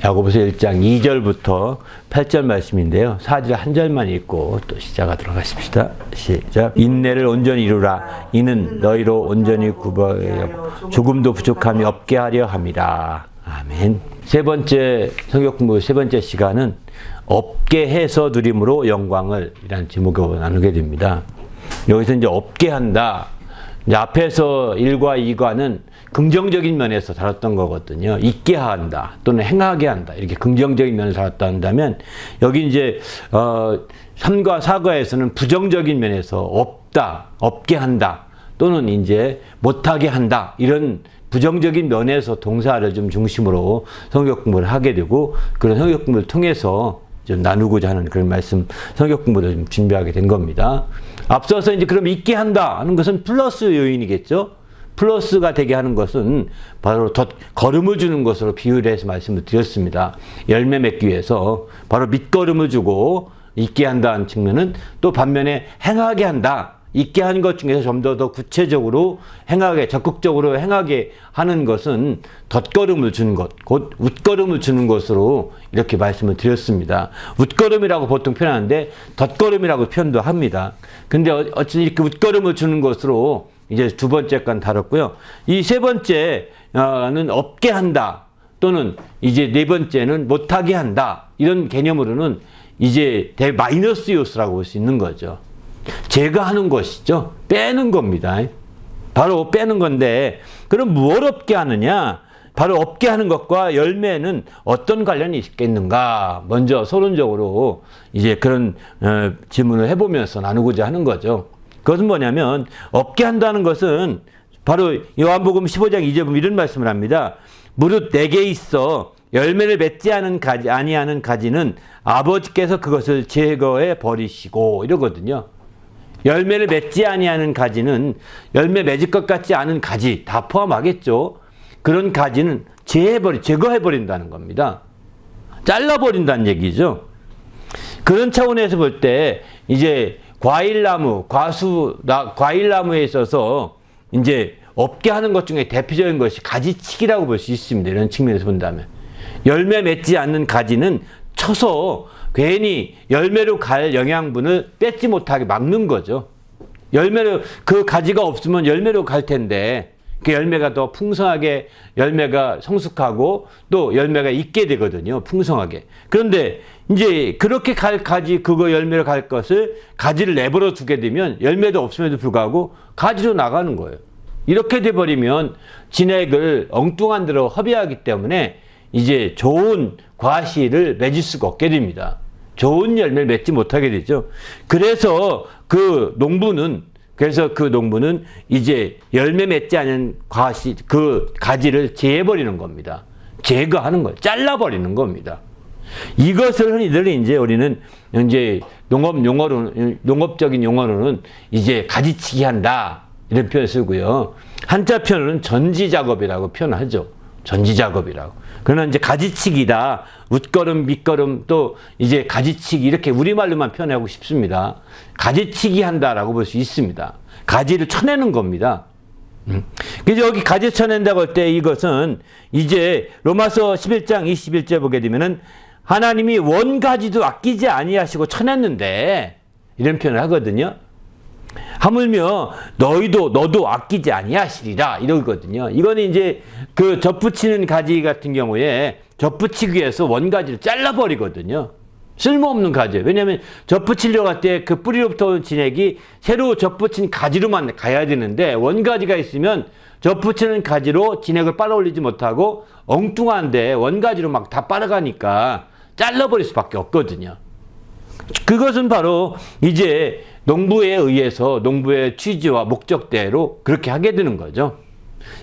야고보서 1장 2절부터 8절 말씀인데요. 4절 한 절만 읽고 또 시작하도록 하십시다. 시작. 인내를 온전히 이루라. 이는 너희로 온전히 구별하여 조금도 부족함이 없게 하려 함이라. 아멘. 세 번째 성경 공부 세 번째 시간은 없게 해서 누림으로 영광을 이라는 제목으로 나누게 됩니다. 여기서 이제 없게 한다. 이제 앞에서 1과 2과는 긍정적인 면에서 다뤘던 거거든요. 있게 한다 또는 행하게 한다 이렇게 긍정적인 면을 다뤘다 한다면 여기 이제 3과 4과에서는 부정적인 면에서 없다, 없게 한다 또는 이제 못하게 한다 이런 부정적인 면에서 동사를 좀 중심으로 성경 공부를 하게 되고 그런 성경 공부를 통해서 좀 나누고자 하는 그런 말씀 성경 공부를 좀 준비하게 된 겁니다. 앞서서 이제 그럼 있게 한다 하는 것은 플러스 요인이겠죠. 플러스가 되게 하는 것은 바로 더 걸음을 주는 것으로 비유를 해서 말씀을 드렸습니다. 열매 맺기 위해서 바로 밑거름을 주고 있게 한다는 측면은 또 반면에 행하게 한다. 있게 하는 것 중에서 좀 더 구체적으로 행하게 적극적으로 행하게 하는 것은 덧걸음을 주는 것, 곧 웃걸음을 주는 것으로 이렇게 말씀을 드렸습니다. 웃걸음이라고 보통 표현하는데 덧걸음이라고 표현도 합니다. 근데 어쨌든 이렇게 웃걸음을 주는 것으로 이제 두 번째 건 다뤘고요. 이 세 번째는 없게 한다 또는 이제 네 번째는 못하게 한다 이런 개념으로는 이제 마이너스 요소라고 볼 수 있는 거죠. 제거하는 것이죠. 빼는 겁니다. 바로 빼는 건데 그럼 뭘 없게 하느냐? 바로 없게 하는 것과 열매는 어떤 관련이 있겠는가? 먼저 서론적으로 이제 그런 질문을 해보면서 나누고자 하는 거죠. 그것은 뭐냐면 없게 한다는 것은 바로 요한복음 15장 2절 보면 이런 말씀을 합니다. 무릇 내게 있어 열매를 맺지 아니하는 가지는 아버지께서 그것을 제거해 버리시고 이러거든요. 열매를 맺지 아니하는 가지는 열매 맺을 것 같지 않은 가지 다 포함하겠죠. 그런 가지는 제거해 버린다는 겁니다. 잘라 버린다는 얘기죠. 그런 차원에서 볼 때 이제 과일나무에 있어서 이제 없게 하는 것 중에 대표적인 것이 가지치기라고 볼 수 있습니다. 이런 측면에서 본다면 열매 맺지 않는 가지는 쳐서 괜히 열매로 갈 영양분을 뺏지 못하게 막는 거죠. 열매로 그 가지가 없으면 열매로 갈 텐데 그 열매가 더 풍성하게 열매가 성숙하고 또 열매가 있게 되거든요. 풍성하게. 그런데 이제 그렇게 갈 가지 그거 열매로 갈 것을 가지를 내버려 두게 되면 열매도 없음에도 불구하고 가지로 나가는 거예요. 이렇게 돼버리면 진액을 엉뚱한 대로 허비하기 때문에 이제 좋은 과실을 맺을 수가 없게 됩니다. 좋은 열매를 맺지 못하게 되죠. 그래서 그 농부는 이제 열매 맺지 않은 그 가지를 제해버리는 겁니다. 제거하는 거예요. 잘라버리는 겁니다. 이것을 흔히들 이제 우리는 이제 농업적인 용어로는 이제 가지치기 한다. 이런 표현을 쓰고요. 한자 표현은 전지작업이라고 표현하죠. 전지작업이라고. 그러나 이제 가지치기다. 웃걸음, 밑걸음, 또 이제 가지치기 이렇게 우리말로만 표현하고 싶습니다. 가지치기 한다라고 볼 수 있습니다. 가지를 쳐내는 겁니다. 그래서 여기 가지 쳐낸다고 할 때 이것은 이제 로마서 11장 21절 보게 되면은 하나님이 원가지도 아끼지 아니하시고 쳐냈는데 이런 표현을 하거든요. 하물며 너도 아끼지 아니하시리라 이러거든요. 이거는 이제 그 덧붙이는 가지 같은 경우에 덧붙이기 위해서 원가지를 잘라버리거든요. 쓸모없는 가지예요. 왜냐하면 덧붙이려고 할 때 그 뿌리로부터 온 진액이 새로 덧붙인 가지로만 가야 되는데 원가지가 있으면 덧붙이는 가지로 진액을 빨아올리지 못하고 엉뚱한데 원가지로 막 다 빨아가니까 잘라버릴 수밖에 없거든요. 그것은 바로 이제 농부에 의해서 농부의 취지와 목적대로 그렇게 하게 되는 거죠.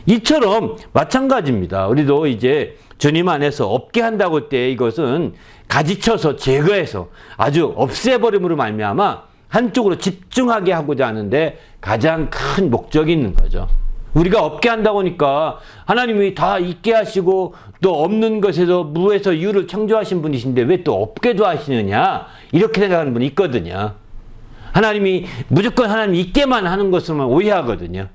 이처럼 마찬가지입니다. 우리도 이제 주님 안에서 없게 한다고 할 때 이것은 가지쳐서 제거해서 아주 없애버림으로 말미암아 한쪽으로 집중하게 하고자 하는데 가장 큰 목적이 있는 거죠. 우리가 없게 한다고 하니까 하나님이 다 있게 하시고 또 없는 것에서 무에서 유를 창조하신 분이신데 왜 또 없게도 하시느냐 이렇게 생각하는 분이 있거든요. 하나님이 무조건 하나님 있게만 하는 것으로만 오해하거든요.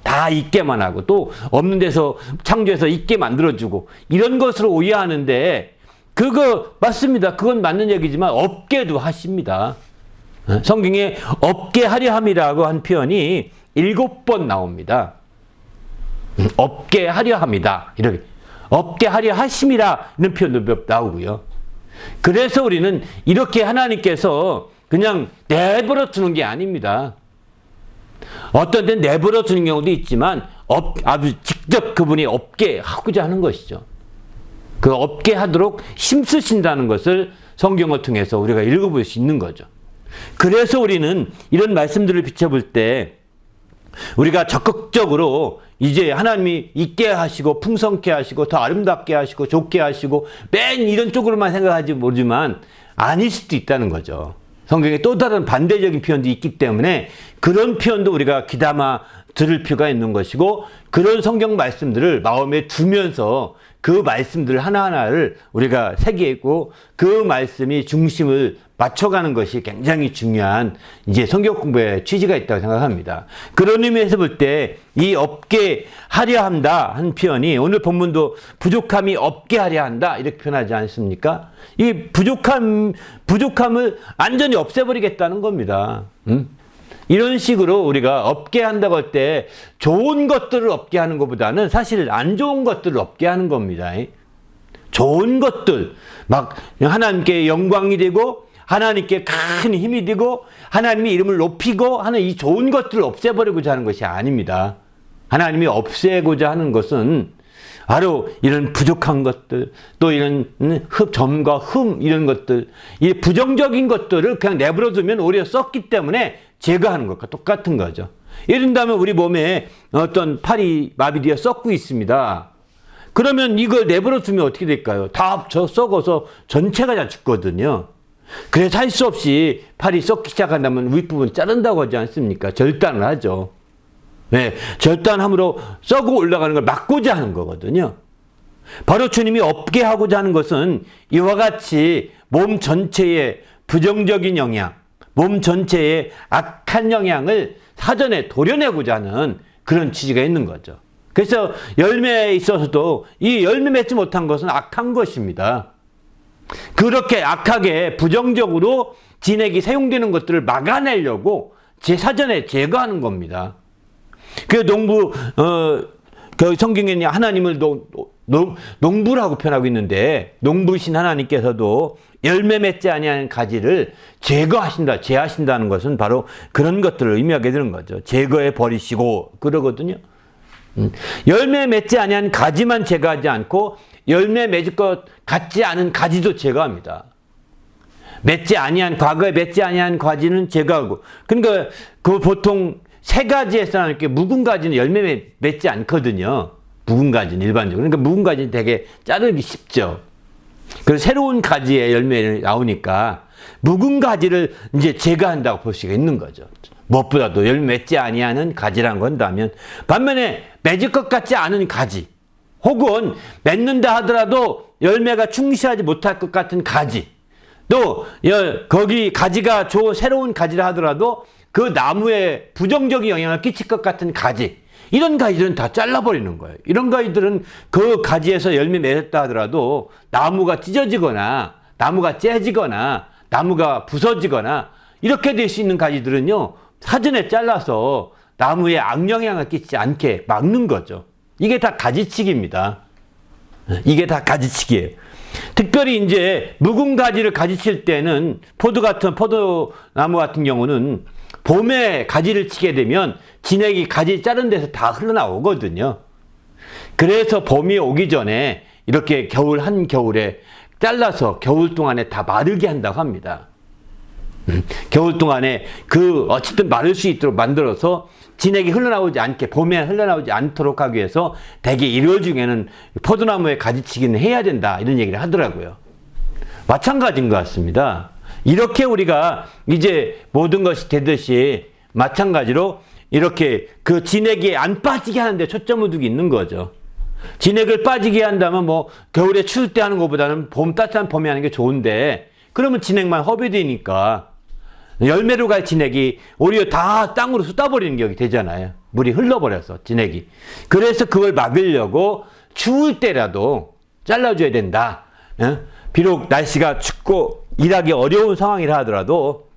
다 있게만 하고 또 없는 데서 창조해서 있게 만들어주고 이런 것으로 오해하는데 그거 맞습니다. 그건 맞는 얘기지만 없게도 하십니다. 성경에 없게 하려 함이라고 한 표현이 7번 나옵니다. 없게 하려 합니다. 이렇게 없게 하려 하심이라 이런 표현도 몇 나오고요. 그래서 우리는 이렇게 하나님께서 그냥 내버려 두는 게 아닙니다. 어떤 때는 내버려 두는 경우도 있지만 아주 직접 그분이 없게 하고자 하는 것이죠. 그 없게 하도록 힘쓰신다는 것을 성경을 통해서 우리가 읽어볼 수 있는 거죠. 그래서 우리는 이런 말씀들을 비춰볼 때 우리가 적극적으로 이제 하나님이 있게 하시고 풍성케 하시고 더 아름답게 하시고 좋게 하시고 맨 이런 쪽으로만 생각하지 모르지만 아닐 수도 있다는 거죠. 성경에 또 다른 반대적인 표현도 있기 때문에 그런 표현도 우리가 귀담아 들을 필요가 있는 것이고 그런 성경 말씀들을 마음에 두면서 그 말씀들 하나하나를 우리가 새기고 그 말씀이 중심을 맞춰가는 것이 굉장히 중요한 이제 성경 공부의 취지가 있다고 생각합니다. 그런 의미에서 볼 때 이 없게 하려 한다 한 표현이 오늘 본문도 부족함이 없게 하려 한다 이렇게 표현하지 않습니까? 이 부족함을 완전히 없애버리겠다는 겁니다. 이런 식으로 우리가 없게 한다고 할 때 좋은 것들을 없게 하는 것보다는 사실 안 좋은 것들을 없게 하는 겁니다. 좋은 것들, 막 하나님께 영광이 되고 하나님께 큰 힘이 되고 하나님의 이름을 높이고 하는 이 좋은 것들을 없애버리고자 하는 것이 아닙니다. 하나님이 없애고자 하는 것은 바로 이런 부족한 것들, 또 이런 점과 흠 이런 것들, 이 부정적인 것들을 그냥 내버려두면 오히려 썩기 때문에 제거하는 것과 똑같은 거죠. 예를 들면 우리 몸에 어떤 팔이 마비되어 썩고 있습니다. 그러면 이걸 내버려두면 어떻게 될까요? 다 썩어서 전체가 다 죽거든요. 그래서 할 수 없이 팔이 썩기 시작한다면 윗부분 자른다고 하지 않습니까? 절단을 하죠. 네, 절단함으로 썩어 올라가는 걸 막고자 하는 거거든요. 바로 주님이 없게 하고자 하는 것은 이와 같이 몸 전체의 부정적인 영향, 몸 전체의 악한 영향을 사전에 도려내고자 하는 그런 취지가 있는 거죠. 그래서 열매에 있어서도 이 열매 맺지 못한 것은 악한 것입니다. 그렇게 악하게 부정적으로 진액이 사용되는 것들을 막아내려고 사전에 제거하는 겁니다. 그 그 성경에는 하나님을 농부라고 표현하고 있는데 농부신 하나님께서도 열매 맺지 아니하는 가지를 제거하신다, 제하신다는 것은 바로 그런 것들을 의미하게 되는 거죠. 제거해 버리시고 그러거든요. 열매 맺지 아니한 가지만 제거하지 않고 열매 맺을 것 같지 않은 가지도 제거합니다. 과거에 맺지 아니한 가지는 제거하고. 그러니까 그 보통 세 가지에서는 이렇게 묵은 가지는 열매 맺지 않거든요. 묵은 가지는 일반적으로. 그러니까 묵은 가지는 되게 자르기 쉽죠. 그래서 새로운 가지에 열매가 나오니까 묵은 가지를 이제 제거한다고 볼 수가 있는 거죠. 무엇보다도 열매 맺지 아니하는 가지라는 건다면 반면에 맺을 것 같지 않은 가지 혹은 맺는다 하더라도 열매가 충실하지 못할 것 같은 가지 또 거기 가지가 새로운 가지라 하더라도 그 나무에 부정적인 영향을 끼칠 것 같은 가지 이런 가지들은 다 잘라버리는 거예요. 이런 가지들은 그 가지에서 열매 맺었다 하더라도 나무가 찢어지거나 나무가 째지거나 나무가 부서지거나 이렇게 될 수 있는 가지들은요 사전에 잘라서 나무에 악영향을 끼치지 않게 막는 거죠. 이게 다 가지치기입니다. 이게 다 가지치기예요. 특별히 이제 묵은 가지를 가지칠 때는 포도나무 같은 경우는 봄에 가지를 치게 되면 진액이 가지 자른 데서 다 흘러나오거든요. 그래서 봄이 오기 전에 이렇게 한겨울에 잘라서 겨울 동안에 다 마르게 한다고 합니다. 겨울 동안에 어쨌든 마를 수 있도록 만들어서 진액이 흘러나오지 않게 봄에 흘러나오지 않도록 하기 위해서 대개 1월 중에는 포도나무에 가지치기는 해야 된다 이런 얘기를 하더라고요. 마찬가지인 것 같습니다. 이렇게 우리가 이제 모든 것이 되듯이 마찬가지로 이렇게 그 진액이 안 빠지게 하는데 초점을 두고 있는 거죠. 진액을 빠지게 한다면 겨울에 추울 때 하는 것보다는 따뜻한 봄에 하는 게 좋은데 그러면 진액만 허비되니까 열매로 갈 진액이 오히려 다 땅으로 쏟아버리는 격이 되잖아요. 물이 흘러버렸어, 진액이. 그래서 그걸 막으려고 추울 때라도 잘라줘야 된다. 비록 날씨가 춥고 일하기 어려운 상황이라 하더라도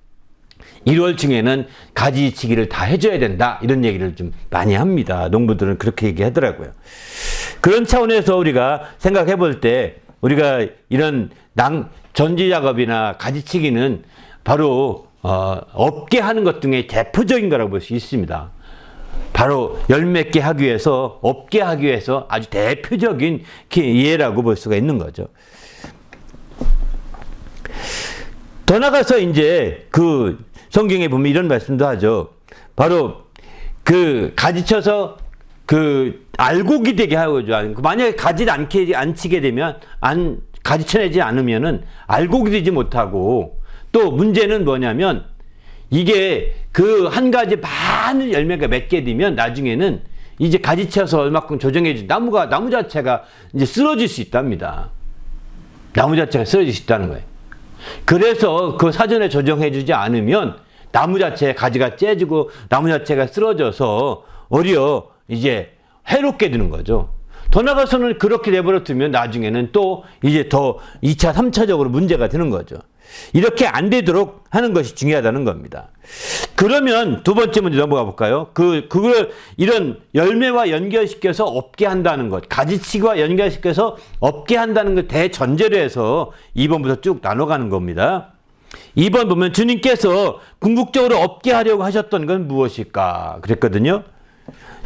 1월 중에는 가지치기를 다 해줘야 된다. 이런 얘기를 좀 많이 합니다. 농부들은 그렇게 얘기하더라고요. 그런 차원에서 우리가 생각해 볼 때 우리가 이런 전지 작업이나 가지치기는 바로 업계 하는 것 중에 대표적인 거라고 볼 수 있습니다. 바로 열맺게 하기 위해서, 업계 하기 위해서 아주 대표적인 예라고 볼 수가 있는 거죠. 더 나가서 이제 그 성경에 보면 이런 말씀도 하죠. 바로 그 가지쳐서 그 알곡이 되게 하고죠. 만약에 가지를 안 치게 되면, 가지쳐내지 않으면은 알곡이 되지 못하고, 또 문제는 뭐냐면 이게 그 한 가지 많은 열매가 맺게 되면 나중에는 이제 가지쳐서 얼마큼 조정해주 나무 자체가 이제 쓰러질 수 있답니다. 나무 자체가 쓰러질 수 있다는 거예요. 그래서 그 사전에 조정해주지 않으면 나무 자체에 가지가 째지고 나무 자체가 쓰러져서 오히려 이제 해롭게 되는 거죠. 더 나가서는 그렇게 내버려 두면 나중에는 또 이제 더 2차, 3차적으로 문제가 되는 거죠. 이렇게 안 되도록 하는 것이 중요하다는 겁니다. 그러면 두 번째 문제 넘어가 볼까요? 그걸 이런 열매와 연결시켜서 없게 한다는 것, 가지치기와 연결시켜서 없게 한다는 것 대전제로 해서 2번부터 쭉 나눠가는 겁니다. 2번 보면 주님께서 궁극적으로 없게 하려고 하셨던 건 무엇일까? 그랬거든요.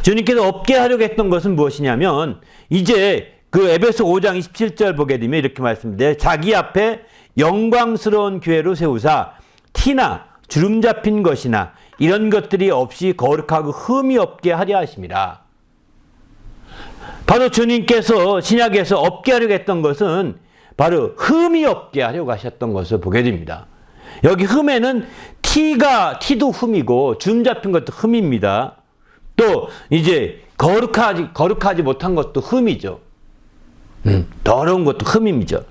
주님께서 없게 하려고 했던 것은 무엇이냐면 이제 그 에베소 5장 27절 보게 되면 이렇게 말씀드려요. 자기 앞에 영광스러운 교회로 세우사 티나 주름 잡힌 것이나 이런 것들이 없이 거룩하고 흠이 없게 하려 하심이라. 바로 주님께서 신약에서 없게 하려고 했던 것은 바로 흠이 없게 하려고 하셨던 것을 보게 됩니다. 여기 흠에는 티도 흠이고 주름 잡힌 것도 흠입니다. 또 이제 거룩하지 못한 것도 흠이죠. 더러운 것도 흠이죠.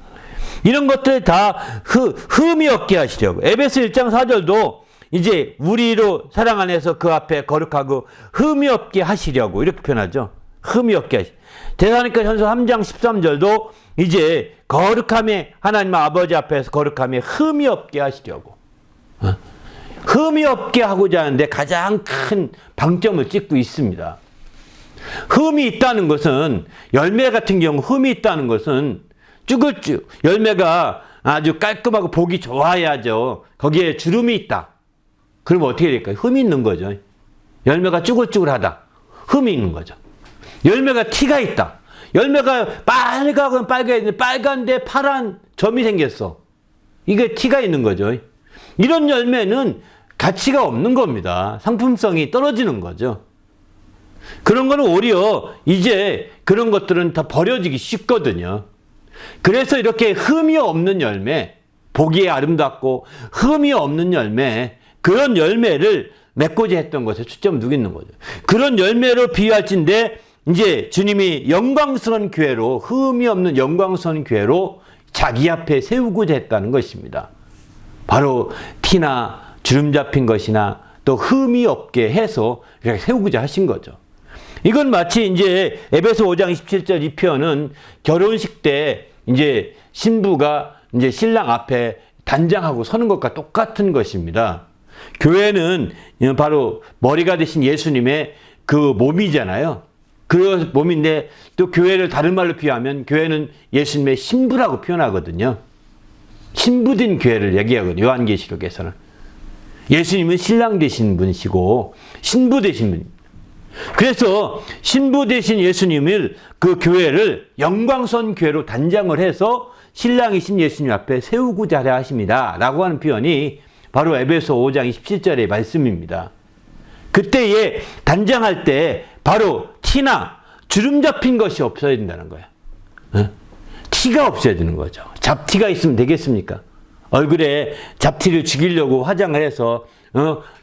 이런 것들 다 흠이 없게 하시려고. 에베소 1장 4절도 이제 우리로 사랑 안에서 그 앞에 거룩하고 흠이 없게 하시려고 이렇게 표현하죠. 흠이 없게 하시. 데살로니가 전서 3장 13절도 이제 거룩함에 하나님 아버지 앞에서 거룩함에 흠이 없게 하시려고. 흠이 없게 하고자 하는데 가장 큰 방점을 찍고 있습니다. 흠이 있다는 것은, 열매 같은 경우 흠이 있다는 것은 쭈글쭈 열매가 아주 깔끔하고 보기 좋아야죠. 거기에 주름이 있다. 그러면 어떻게 될까요? 흠이 있는 거죠. 열매가 쭈글쭈글하다. 흠이 있는 거죠. 열매가 티가 있다. 열매가 빨갛고 빨간데 파란 점이 생겼어. 이게 티가 있는 거죠. 이런 열매는 가치가 없는 겁니다. 상품성이 떨어지는 거죠. 그런 거는 오히려 이제 그런 것들은 다 버려지기 쉽거든요. 그래서 이렇게 흠이 없는 열매, 보기에 아름답고 흠이 없는 열매, 그런 열매를 맺고자 했던 것에 초점을 두고 있는 거죠. 그런 열매로 비유할진데 이제 주님이 영광스러운 교회로, 흠이 없는 영광스러운 교회로 자기 앞에 세우고자 했다는 것입니다. 바로 티나 주름 잡힌 것이나 또 흠이 없게 해서 이렇게 세우고자 하신 거죠. 이건 마치 이제 에베소 5장 27절 이 표현은 결혼식 때 이제 신부가 이제 신랑 앞에 단장하고 서는 것과 똑같은 것입니다. 교회는 바로 머리가 되신 예수님의 그 몸이잖아요. 그 몸인데 또 교회를 다른 말로 비유하면 교회는 예수님의 신부라고 표현하거든요. 신부된 교회를 얘기하거든요. 요한계시록에서는. 예수님은 신랑 되신 분이시고 신부 되신 분입니다. 그래서 신부 되신 예수님을 그 교회를 영광선 교회로 단장을 해서 신랑이신 예수님 앞에 세우고자 하려 하십니다. 라고 하는 표현이 바로 에베소 5장 27절의 말씀입니다. 그때에 단장할 때 바로 티나 주름 잡힌 것이 없어야 된다는 거예요. 티가 없어야 되는 거죠. 잡티가 있으면 되겠습니까? 얼굴에 잡티를 죽이려고 화장을 해서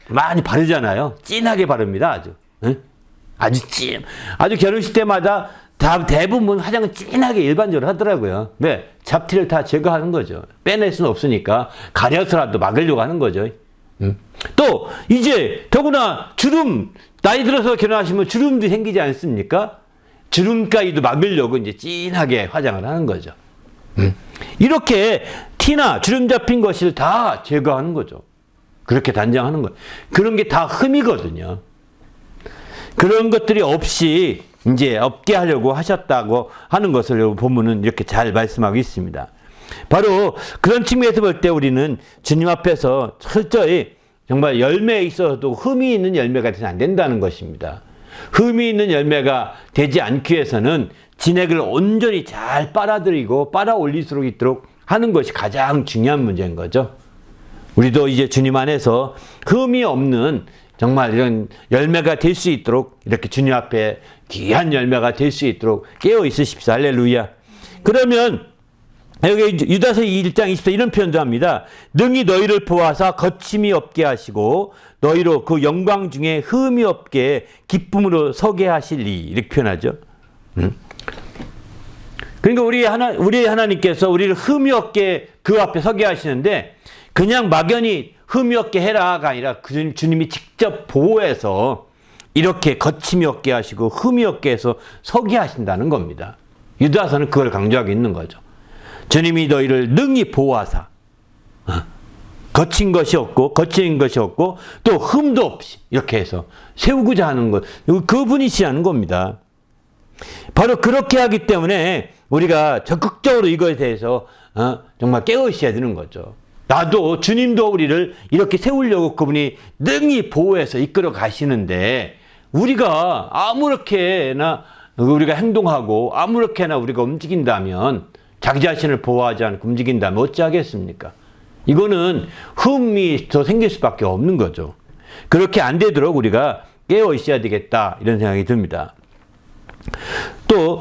많이 바르잖아요. 진하게 바릅니다. 아주 결혼식 때마다 대부분 화장을 진하게 일반적으로 하더라고요. 왜? 잡티를 다 제거하는 거죠. 빼낼 수는 없으니까 가려서라도 막으려고 하는 거죠. 또 이제 더구나 주름, 나이 들어서 결혼하시면 주름도 생기지 않습니까? 주름가위도 막으려고 이제 진하게 화장을 하는 거죠. 이렇게 티나 주름 잡힌 것을 다 제거하는 거죠. 그렇게 단장하는 거예요. 그런 게 다 흠이거든요. 그런 것들이 없이 이제 없게 하려고 하셨다고 하는 것을 본문은 이렇게 잘 말씀하고 있습니다. 바로 그런 측면에서 볼 때 우리는 주님 앞에서 철저히 정말 열매에 있어서도 흠이 있는 열매가 되면 안 된다는 것입니다. 흠이 있는 열매가 되지 않기 위해서는 진액을 온전히 잘 빨아들이고 빨아올릴 수 있도록 하는 것이 가장 중요한 문제인 거죠. 우리도 이제 주님 안에서 흠이 없는 정말 이런 열매가 될 수 있도록 이렇게 주님 앞에 귀한 열매가 될 수 있도록 깨어 있으십시오. 할렐루야. 그러면 여기 유다서 1장 20절 이런 표현도 합니다. 능히 너희를 보아사 거침이 없게 하시고 너희로 그 영광 중에 흠이 없게 기쁨으로 서게 하시리. 이렇게 표현하죠. 그러니까 우리 하나님께서 우리를 흠이 없게 그 앞에 서게 하시는데 그냥 막연히 흠이 없게 해라가 아니라 주님이 직접 보호해서 이렇게 거침이 없게 하시고 흠이 없게 해서 서게 하신다는 겁니다. 유다서는 그걸 강조하고 있는 거죠. 주님이 너희를 능히 보호하사 거친 것이 없고 또 흠도 없이 이렇게 해서 세우고자 하는 것, 그분이시라는 겁니다. 바로 그렇게 하기 때문에 우리가 적극적으로 이거에 대해서 정말 깨어 있어야 되는 거죠. 나도 주님도 우리를 이렇게 세우려고 그분이 능히 보호해서 이끌어 가시는데 우리가 아무렇게나 우리가 행동하고 아무렇게나 우리가 움직인다면 자기 자신을 보호하지 않고 움직인다면 어찌하겠습니까? 이거는 흠이 더 생길 수밖에 없는 거죠. 그렇게 안 되도록 우리가 깨어 있어야 되겠다 이런 생각이 듭니다. 또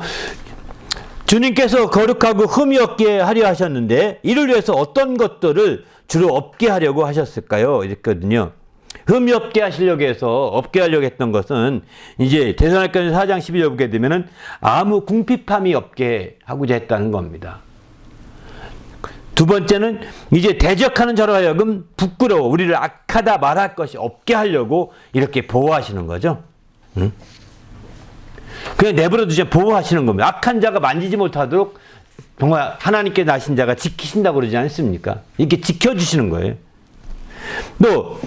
주님께서 거룩하고 흠이 없게 하려 하셨는데 이를 위해서 어떤 것들을 주로 없게 하려고 하셨을까요? 이랬거든요. 흠이 없게 하시려고 해서 없게 하려고 했던 것은 이제 데살로니가서 4장 12절 보게 되면은 아무 궁핍함이 없게 하고자 했다는 겁니다. 두 번째는 이제 대적하는 자로 하여금 부끄러워 우리를 악하다 말할 것이 없게 하려고 이렇게 보호하시는 거죠. 그냥 내버려 두지 보호하시는 겁니다. 악한 자가 만지지 못하도록 정말 하나님께 나신 자가 지키신다고 그러지 않습니까? 이렇게 지켜주시는 거예요. 또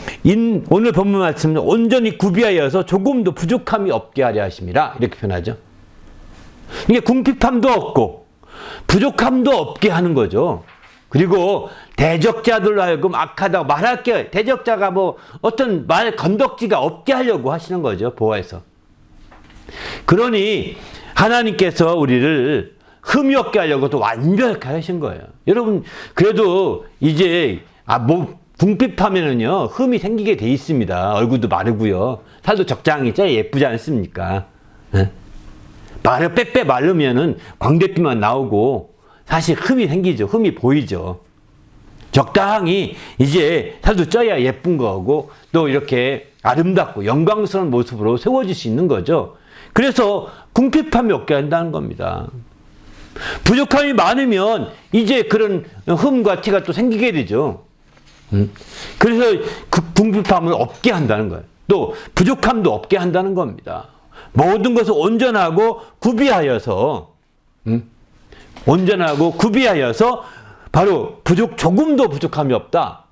오늘 본문 말씀은 온전히 구비하여서 조금도 부족함이 없게 하려 하심이라 이렇게 표현하죠. 이게 궁핍함도 없고 부족함도 없게 하는 거죠. 그리고 대적자들로 하여금 악하다고 말할 게 대적자가 뭐 어떤 말 건덕지가 없게 하려고 하시는 거죠. 보호해서. 그러니 하나님께서 우리를 흠이 없게 하려고 또 완벽하게 하신 거예요. 여러분 그래도 이제 궁핍하면은요 흠이 생기게 돼 있습니다. 얼굴도 마르고요. 살도 적당히 쪄야 예쁘지 않습니까? 빼빼 마르면은 광대뼈만 나오고 사실 흠이 생기죠. 흠이 보이죠. 적당히 이제 살도 쪄야 예쁜 거고 또 이렇게 아름답고 영광스러운 모습으로 세워질 수 있는 거죠. 그래서 궁핍함이 없게 한다는 겁니다. 부족함이 많으면 이제 그런 흠과 티가 또 생기게 되죠. 그래서 그 궁핍함을 없게 한다는 거예요. 또 부족함도 없게 한다는 겁니다. 모든 것을 온전하고 구비하여서 바로 조금도 부족함이 없다.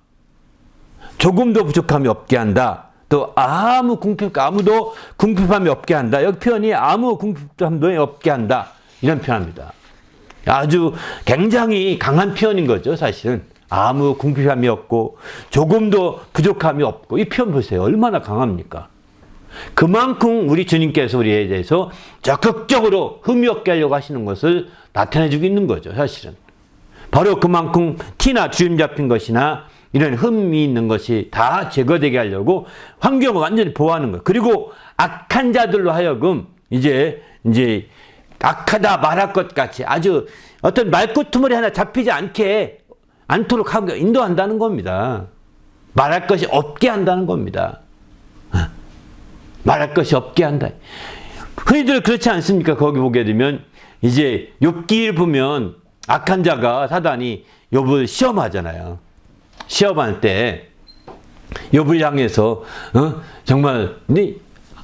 조금도 부족함이 없게 한다. 또 아무도 궁핍함이 없게 한다. 여기 표현이 아무 궁핍함도 없게 한다. 이런 표현입니다. 아주 굉장히 강한 표현인 거죠, 사실은. 아무 궁핍함이 없고 조금도 부족함이 없고 이 표현 보세요. 얼마나 강합니까? 그만큼 우리 주님께서 우리에 대해서 적극적으로 흠이 없게 하려고 하시는 것을 나타내주고 있는 거죠, 사실은. 바로 그만큼 티나 주름 잡힌 것이나 이런 흠이 있는 것이 다 제거되게 하려고 환경을 완전히 보호하는 거예요. 그리고 악한 자들로 하여금 이제 악하다 말할 것 같이 아주 어떤 말꼬투머리 하나 잡히지 않도록 하고 인도한다는 겁니다. 말할 것이 없게 한다는 겁니다. 말할 것이 없게 한다. 흔히들 그렇지 않습니까? 거기 보게 되면 이제 욥기를 보면 악한 자가 사단이 욥을 시험하잖아요. 시험할 때 욥을 향해서 정말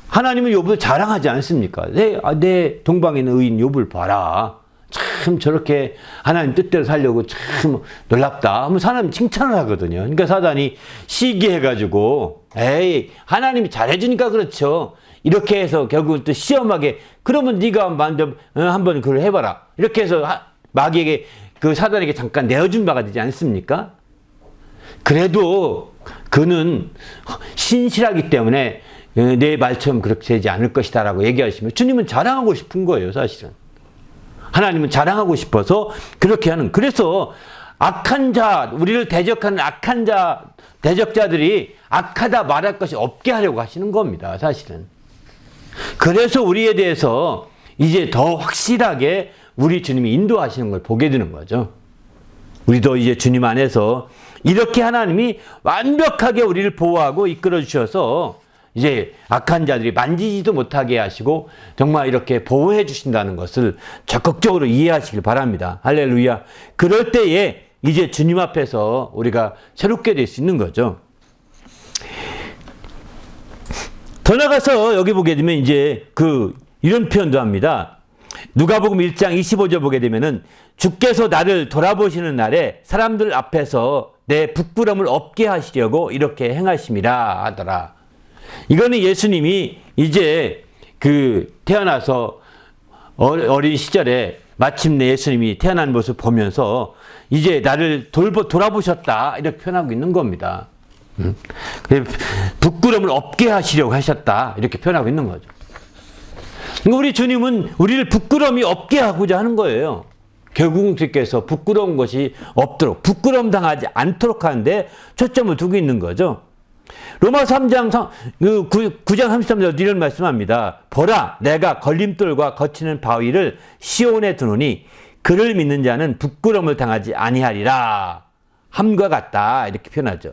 하나님은 욥을 자랑하지 않습니까? 내 동방에 있는 의인 욥을 봐라. 참 저렇게 하나님 뜻대로 살려고 참 놀랍다 하면 사람이 칭찬을 하거든요. 그러니까 사단이 시기해가지고 에이 하나님이 잘해주니까 그렇죠. 이렇게 해서 결국은 또 시험하게 그러면 네가 먼저 한번 그걸 해봐라. 이렇게 해서 마귀에게 그 사단에게 잠깐 내어준 바가 되지 않습니까? 그래도 그는 신실하기 때문에 내 말처럼 그렇게 되지 않을 것이다 라고 얘기하시면 주님은 자랑하고 싶은 거예요. 사실은 하나님은 자랑하고 싶어서 그렇게 하는. 그래서 악한 자, 우리를 대적하는 악한 자, 대적자들이 악하다 말할 것이 없게 하려고 하시는 겁니다. 사실은. 그래서 우리에 대해서 이제 더 확실하게 우리 주님이 인도하시는 걸 보게 되는 거죠. 우리도 이제 주님 안에서 이렇게 하나님이 완벽하게 우리를 보호하고 이끌어 주셔서 이제 악한 자들이 만지지도 못하게 하시고 정말 이렇게 보호해 주신다는 것을 적극적으로 이해하시길 바랍니다. 할렐루야. 그럴 때에 이제 주님 앞에서 우리가 새롭게 될 수 있는 거죠. 더 나가서 여기 보게 되면 이제 이런 표현도 합니다. 누가복음 1장 25절 보게 되면은 주께서 나를 돌아보시는 날에 사람들 앞에서 내 부끄러움을 없게 하시려고 이렇게 행하심이라 하더라. 이거는 예수님이 이제 태어나서 어린 시절에 마침내 예수님이 태어난 모습을 보면서 이제 나를 돌아보셨다 이렇게 표현하고 있는 겁니다. 부끄러움을 없게 하시려고 하셨다 이렇게 표현하고 있는 거죠. 그러니까 우리 주님은 우리를 부끄러움이 없게 하고자 하는 거예요. 결국은 그렇게해서 부끄러운 것이 없도록 부끄러움 당하지 않도록 하는데 초점을 두고 있는 거죠. 로마서 3장 9장 33절 이런 말씀합니다. 보라 내가 걸림돌과 거치는 바위를 시온에 두노니 그를 믿는 자는 부끄러움을 당하지 아니하리라. 함과 같다 이렇게 표현하죠.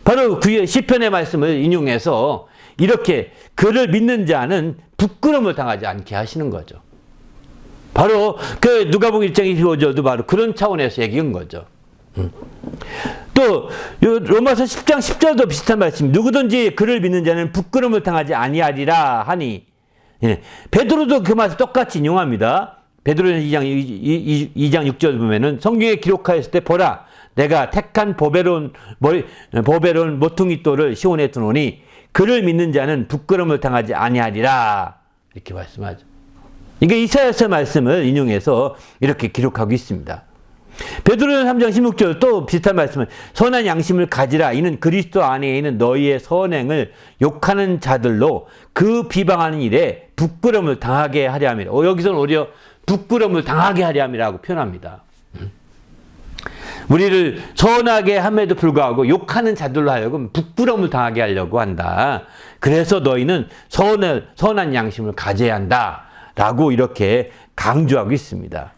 바로 시편의 말씀을 인용해서 이렇게 그를 믿는 자는 부끄러움을 당하지 않게 하시는 거죠. 바로 누가복음 1장 25절도 바로 그런 차원에서 얘기한 거죠. 또 로마서 10장 10절도 비슷한 말씀. 누구든지 그를 믿는 자는 부끄러움을 당하지 아니하리라 하니. 베드로도 그 말씀 똑같이 인용합니다. 베드로는 2장 6절 보면은 성경에 기록하였을 때 보라 내가 택한 보배로운 모퉁이 돌을 시온에 두노니 그를 믿는 자는 부끄러움을 당하지 아니하리라 이렇게 말씀하죠. 이게 이사야서 말씀을 인용해서 이렇게 기록하고 있습니다. 베드로는 3장 16절 또 비슷한 말씀을 선한 양심을 가지라 이는 그리스도 안에 있는 너희의 선행을 욕하는 자들로 그 비방하는 일에 부끄러움을 당하게 하려 함이라. 여기서는 오히려 부끄러움을 당하게 하려 함이라고 표현합니다. 우리를 선하게 함에도 불구하고 욕하는 자들로 하여금 부끄러움을 당하게 하려고 한다. 그래서 너희는 선한 양심을 가져야 한다. 라고 이렇게 강조하고 있습니다.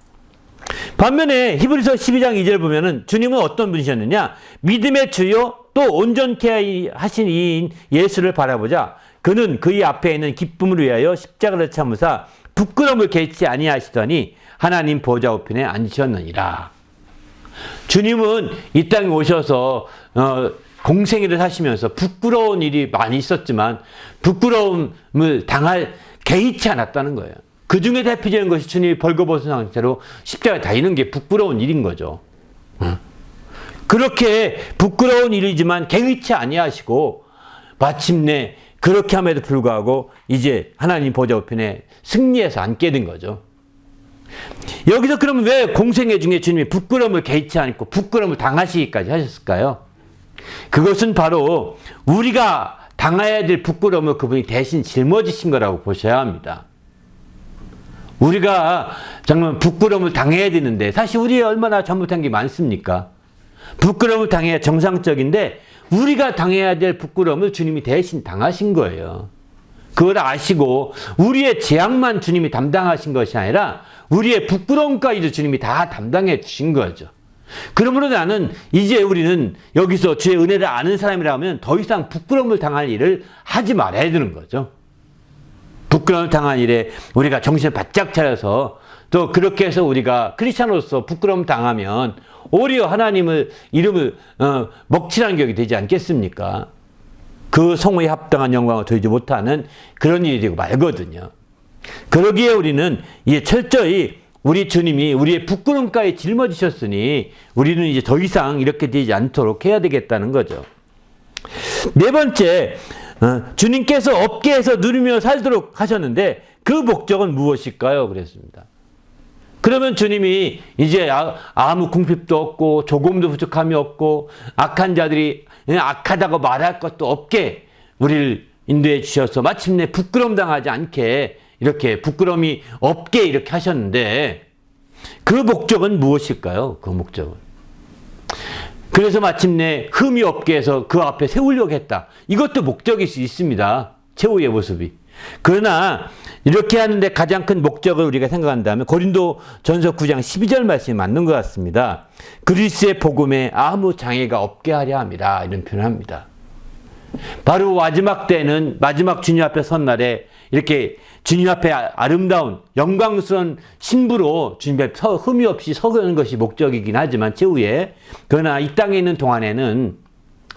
반면에 히브리서 12장 2절 보면은 주님은 어떤 분이셨느냐? 믿음의 주요 또 온전케 하신 이인 예수를 바라보자. 그는 그의 앞에 있는 기쁨을 위하여 십자가를 참으사 부끄러움을 개치 아니하시더니 하나님 보좌 우편에 앉으셨느니라. 주님은 이 땅에 오셔서 공생애를 하시면서 부끄러운 일이 많이 있었지만 부끄러움을 개의치 않았다는 거예요. 그 중에 대표적인 것이 주님이 벌거벗은 상태로 십자가에 달리는 게 부끄러운 일인 거죠. 그렇게 부끄러운 일이지만 개의치 아니하시고 마침내 그렇게 함에도 불구하고 이제 하나님 보좌 우편에 승리해서 앉게 된 거죠. 여기서 그러면 왜 공생애 중에 주님이 부끄러움을 개의치 않고 부끄러움을 당하시기까지 하셨을까요? 그것은 바로 우리가 당해야 될 부끄러움을 그분이 대신 짊어지신 거라고 보셔야 합니다. 우리가 정말 부끄러움을 당해야 되는데 사실 우리 얼마나 잘못한 게 많습니까? 부끄러움을 당해야 정상적인데 우리가 당해야 될 부끄러움을 주님이 대신 당하신 거예요. 그걸 아시고 우리의 재앙만 주님이 담당하신 것이 아니라 우리의 부끄러움까지도 주님이 다 담당해 주신 거죠. 그러므로 나는 이제 우리는 여기서 주의 은혜를 아는 사람이라면 더 이상 부끄러움을 당할 일을 하지 말아야 되는 거죠. 부끄러움을 당한 일에 우리가 정신을 바짝 차려서 또 그렇게 해서 우리가 크리스찬으로서 부끄러움 당하면 오히려 하나님을 이름을 먹칠하는 격이 되지 않겠습니까? 그 성호에 합당한 영광을 드리지 못하는 그런 일이 되고 말거든요. 그러기에 우리는 이제 철저히 우리 주님이 우리의 부끄러움까지 짊어지셨으니 우리는 이제 더 이상 이렇게 되지 않도록 해야 되겠다는 거죠. 네 번째, 주님께서 업계에서 누리며 살도록 하셨는데 그 목적은 무엇일까요? 그랬습니다. 그러면 주님이 이제 아무 궁핍도 없고 조금도 부족함이 없고 악한 자들이 악하다고 말할 것도 없게 우리를 인도해 주셔서 마침내 부끄러움 당하지 않게 이렇게 부끄러움이 없게 이렇게 하셨는데 그 목적은 무엇일까요? 그 목적은. 그래서 마침내 흠이 없게 해서 그 앞에 세우려고 했다. 이것도 목적일 수 있습니다. 최후의 모습이. 그러나 이렇게 하는데 가장 큰 목적을 우리가 생각한다면 고린도 전서 9장 12절 말씀이 맞는 것 같습니다. 그리스의 복음에 아무 장애가 없게 하려 함이라 이런 표현을 합니다. 바로 마지막 때는 마지막 주님 앞에 선 날에 이렇게 주님 앞에 아름다운 영광스러운 신부로 주님 앞에 흠이 없이 서는 것이 목적이긴 하지만 최후에 그러나 이 땅에 있는 동안에는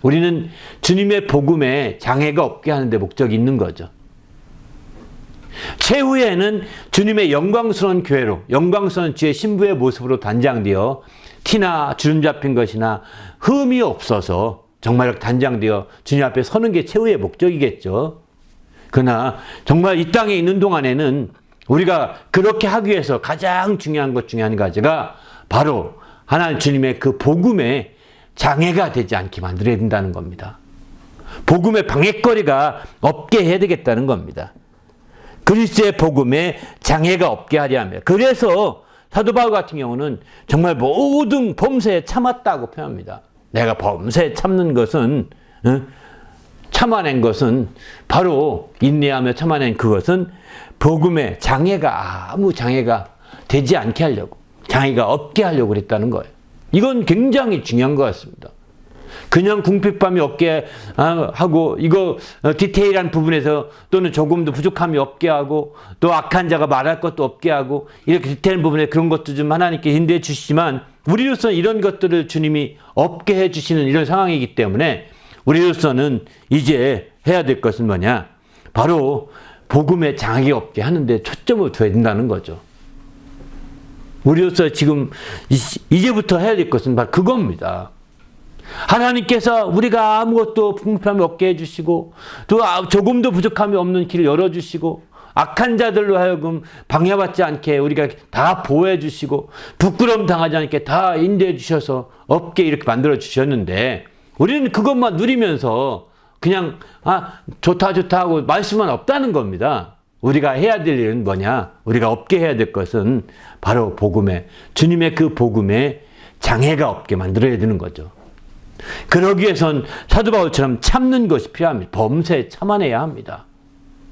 우리는 주님의 복음에 장애가 없게 하는 데 목적이 있는 거죠. 최후에는 주님의 영광스러운 교회로 영광스러운 주의 신부의 모습으로 단장되어 티나 주름 잡힌 것이나 흠이 없어서 정말 단장되어 주님 앞에 서는 게 최후의 목적이겠죠. 그러나 정말 이 땅에 있는 동안에는 우리가 그렇게 하기 위해서 가장 중요한 것 중에 한 가지가 바로 하나님 주님의 그 복음에 장애가 되지 않게 만들어야 된다는 겁니다. 복음의 방해거리가 없게 해야 되겠다는 겁니다. 그리스도의 복음에 장애가 없게 하려 합니다. 그래서 사도 바울 같은 경우는 정말 모든 범사에 참았다고 표현합니다. 내가 범사에 참는 것은 참아낸 것은 바로 인내하며 참아낸 그것은 복음에 장애가 아무 장애가 되지 않게 하려고 장애가 없게 하려고 그랬다는 거예요. 이건 굉장히 중요한 것 같습니다. 그냥 궁핍함이 없게 하고 이거 디테일한 부분에서 또는 조금도 부족함이 없게 하고 또 악한 자가 말할 것도 없게 하고 이렇게 디테일한 부분에 그런 것도 좀 하나님께 인도해 주시지만 우리로서는 이런 것들을 주님이 없게 해 주시는 이런 상황이기 때문에 우리로서는 이제 해야 될 것은 뭐냐? 바로 복음에 장애가 없게 하는데 초점을 둬야 된다는 거죠. 우리로서 지금 이제부터 해야 될 것은 바로 그겁니다. 하나님께서 우리가 아무것도 궁핍함이 없게 해주시고 또 조금도 부족함이 없는 길을 열어주시고 악한 자들로 하여금 방해받지 않게 우리가 다 보호해 주시고 부끄러움 당하지 않게 다 인도해 주셔서 없게 이렇게 만들어 주셨는데 우리는 그것만 누리면서 그냥 좋다 하고 말수만 없다는 겁니다. 우리가 해야 될 일은 뭐냐? 우리가 없게 해야 될 것은 바로 복음에 주님의 그 복음에 장애가 없게 만들어야 되는 거죠. 그러기 위해선 사도 바울처럼 참는 것이 필요합니다. 범사에 참아내야 합니다.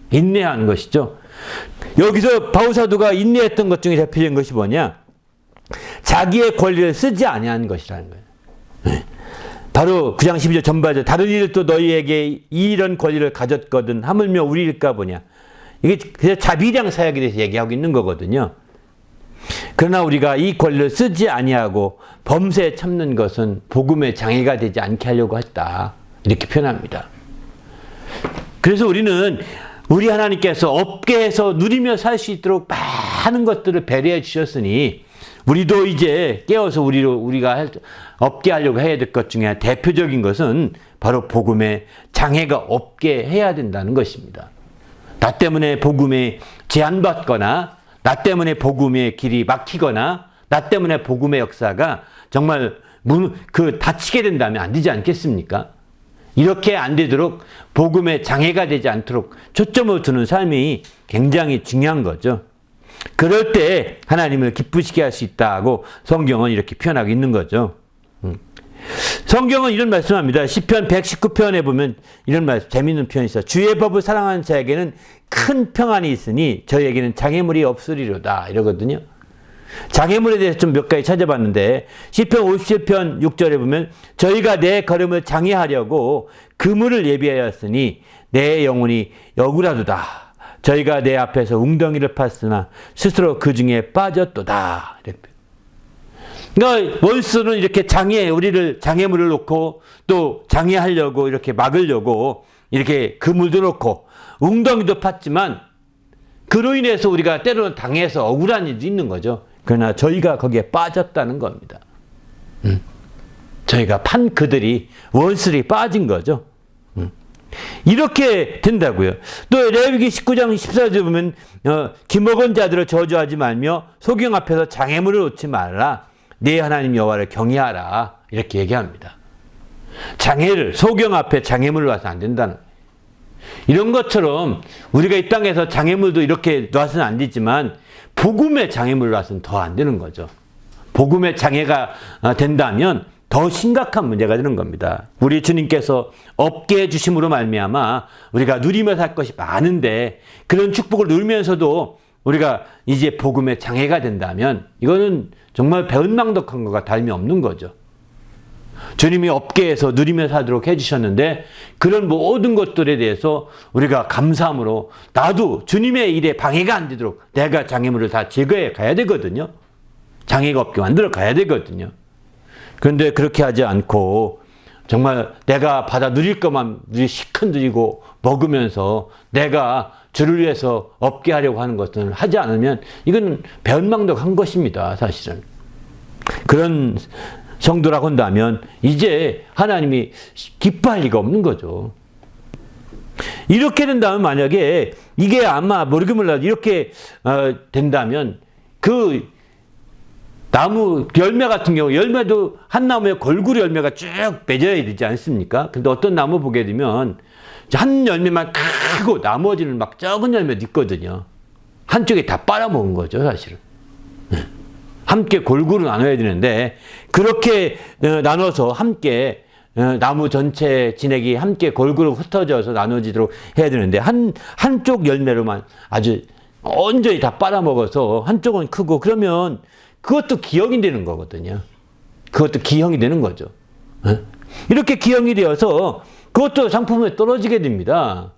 인내하는 것이죠. 여기서 바울 사도가 인내했던 것 중에 대표적인 것이 뭐냐? 자기의 권리를 쓰지 아니하는 것이라는 거예요. 바로 9장 12절 전반절 다른 일도 너희에게 이런 권리를 가졌거든 하물며 우리일까 보냐. 이게 그냥 자비량 사역에 대해서 얘기하고 있는 거거든요. 그러나 우리가 이 권리를 쓰지 아니하고 범사에 참는 것은 복음의 장애가 되지 않게 하려고 했다. 이렇게 표현합니다. 그래서 우리는 우리 하나님께서 없게 해서 누리며 살 수 있도록 많은 것들을 배려해 주셨으니 우리도 이제 깨어서 우리가 없게 하려고 해야 될 것 중에 대표적인 것은 바로 복음에 장애가 없게 해야 된다는 것입니다. 나 때문에 복음에 제한받거나 나 때문에 복음의 길이 막히거나 나 때문에 복음의 역사가 정말 다치게 된다면 안 되지 않겠습니까? 이렇게 안 되도록 복음에 장애가 되지 않도록 초점을 두는 삶이 굉장히 중요한 거죠. 그럴 때 하나님을 기쁘시게 할 수 있다고 성경은 이렇게 표현하고 있는 거죠. 성경은 이런 말씀합니다. 시편 119편에 보면 이런 말씀, 재미있는 표현이 있어요. 주의 법을 사랑하는 자에게는 큰 평안이 있으니 저희에게는 장애물이 없으리로다 이러거든요. 장애물에 대해서 좀 몇 가지 찾아봤는데 시편 57편 6절에 보면 저희가 내 걸음을 장애하려고 그물을 예비하였으니 내 영혼이 역으라도다 저희가 내 앞에서 웅덩이를 팠으나 스스로 그 중에 빠졌도다. 그러니까 원수는 이렇게 우리를 장애물을 놓고 또 장애하려고 이렇게 막으려고 이렇게 그물도 놓고 웅덩이도 팠지만 그로 인해서 우리가 때로는 당해서 억울한 일도 있는 거죠. 그러나 저희가 거기에 빠졌다는 겁니다. 저희가 판 그들이 원수들이 빠진 거죠. 이렇게 된다고요. 또 레위기 19장 14절에 보면 기먹은 자들을 저주하지 말며 소경 앞에서 장애물을 놓지 말라. 네 하나님 여호와를 경외하라. 이렇게 얘기합니다. 소경 앞에 장애물을 놔서 안 된다는 거예요. 이런 것처럼 우리가 이 땅에서 장애물도 이렇게 놔서는 안 되지만 복음의 장애물을 놔서는 더 안 되는 거죠. 복음의 장애가 된다면 더 심각한 문제가 되는 겁니다. 우리 주님께서 없게 해주심으로 말미암아 우리가 누리며 살 것이 많은데 그런 축복을 누리면서도 우리가 이제 복음의 장애가 된다면 이거는 정말 배은망덕한 것과 다름이 없는 거죠. 주님이 없게 해서 누리며 살도록 해주셨는데 그런 모든 것들에 대해서 우리가 감사함으로 나도 주님의 일에 방해가 안 되도록 내가 장애물을 다 제거해 가야 되거든요. 장애가 없게 만들어 가야 되거든요. 그런데 그렇게 하지 않고 정말 내가 받아 누릴 것만 시큰 누리고 먹으면서 내가 주를 위해서 없게 하려고 하는 것들을 하지 않으면 이건 배은망덕한 것입니다. 사실은. 그런 성도라고 한다면 이제 하나님이 기뻐할 리가 없는 거죠. 이렇게 된다면 만약에 이게 아마 모르게 몰라도 이렇게 된다면 그 나무 열매 같은 경우 열매도 한 나무에 골고루 열매가 쭉 맺어야 되지 않습니까? 근데 어떤 나무 보게 되면 한 열매만 크고 나머지는 막 적은 열매도 있거든요. 한쪽에 다 빨아먹은 거죠, 사실은. 함께 골고루 나눠야 되는데 그렇게 나눠서 함께 나무 전체 진액이 함께 골고루 흩어져서 나눠지도록 해야 되는데 한쪽 열매로만 아주 온전히 다 빨아먹어서 한쪽은 크고 그러면 그것도 기형이 되는 거거든요. 그것도 기형이 되는 거죠. 이렇게 기형이 되어서 그것도 상품에 떨어지게 됩니다.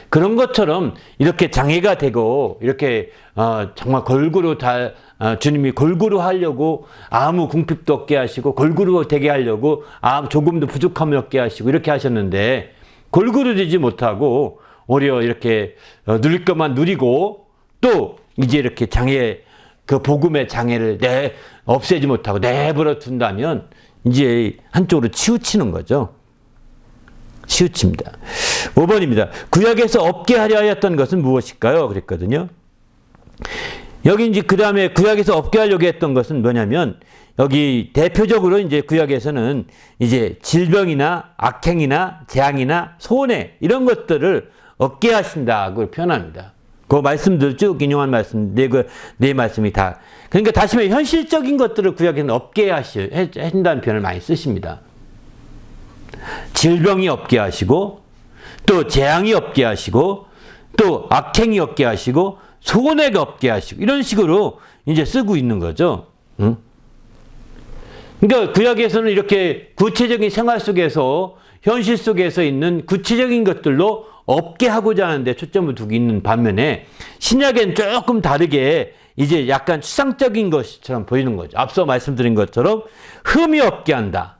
그런 것처럼 이렇게 장애가 되고 이렇게 정말 골고루 주님이 골고루 하려고 아무 궁핍도 없게 하시고 골고루 되게 하려고 조금도 부족함이 없게 하시고 이렇게 하셨는데 골고루 되지 못하고 오히려 이렇게 누릴 것만 누리고 또 이제 이렇게 그 복음의 장애를 없애지 못하고 내버려 둔다면 이제 한쪽으로 치우치는 거죠. 치우칩니다. 5번입니다. 구약에서 없게 하려 하였던 것은 무엇일까요? 그랬거든요. 여기 이제 그 다음에 구약에서 없게 하려고 했던 것은 뭐냐면 여기 대표적으로 이제 구약에서는 이제 질병이나 악행이나 재앙이나 손해 이런 것들을 없게 하신다고 표현합니다. 그 말씀들 쭉 인용한 말씀, 네 말씀이 다. 그러니까 다시 말해 현실적인 것들을 구약에서는 없게 하신다는 표현을 많이 쓰십니다. 질병이 없게 하시고, 또 재앙이 없게 하시고, 또 악행이 없게 하시고, 손해가 없게 하시고, 이런 식으로 이제 쓰고 있는 거죠. 응? 그러니까 구약에서는 이렇게 구체적인 생활 속에서, 현실 속에서 있는 구체적인 것들로 없게 하고자 하는데 초점을 두고 있는 반면에 신약엔 조금 다르게 이제 약간 추상적인 것처럼 보이는 거죠. 앞서 말씀드린 것처럼 흠이 없게 한다.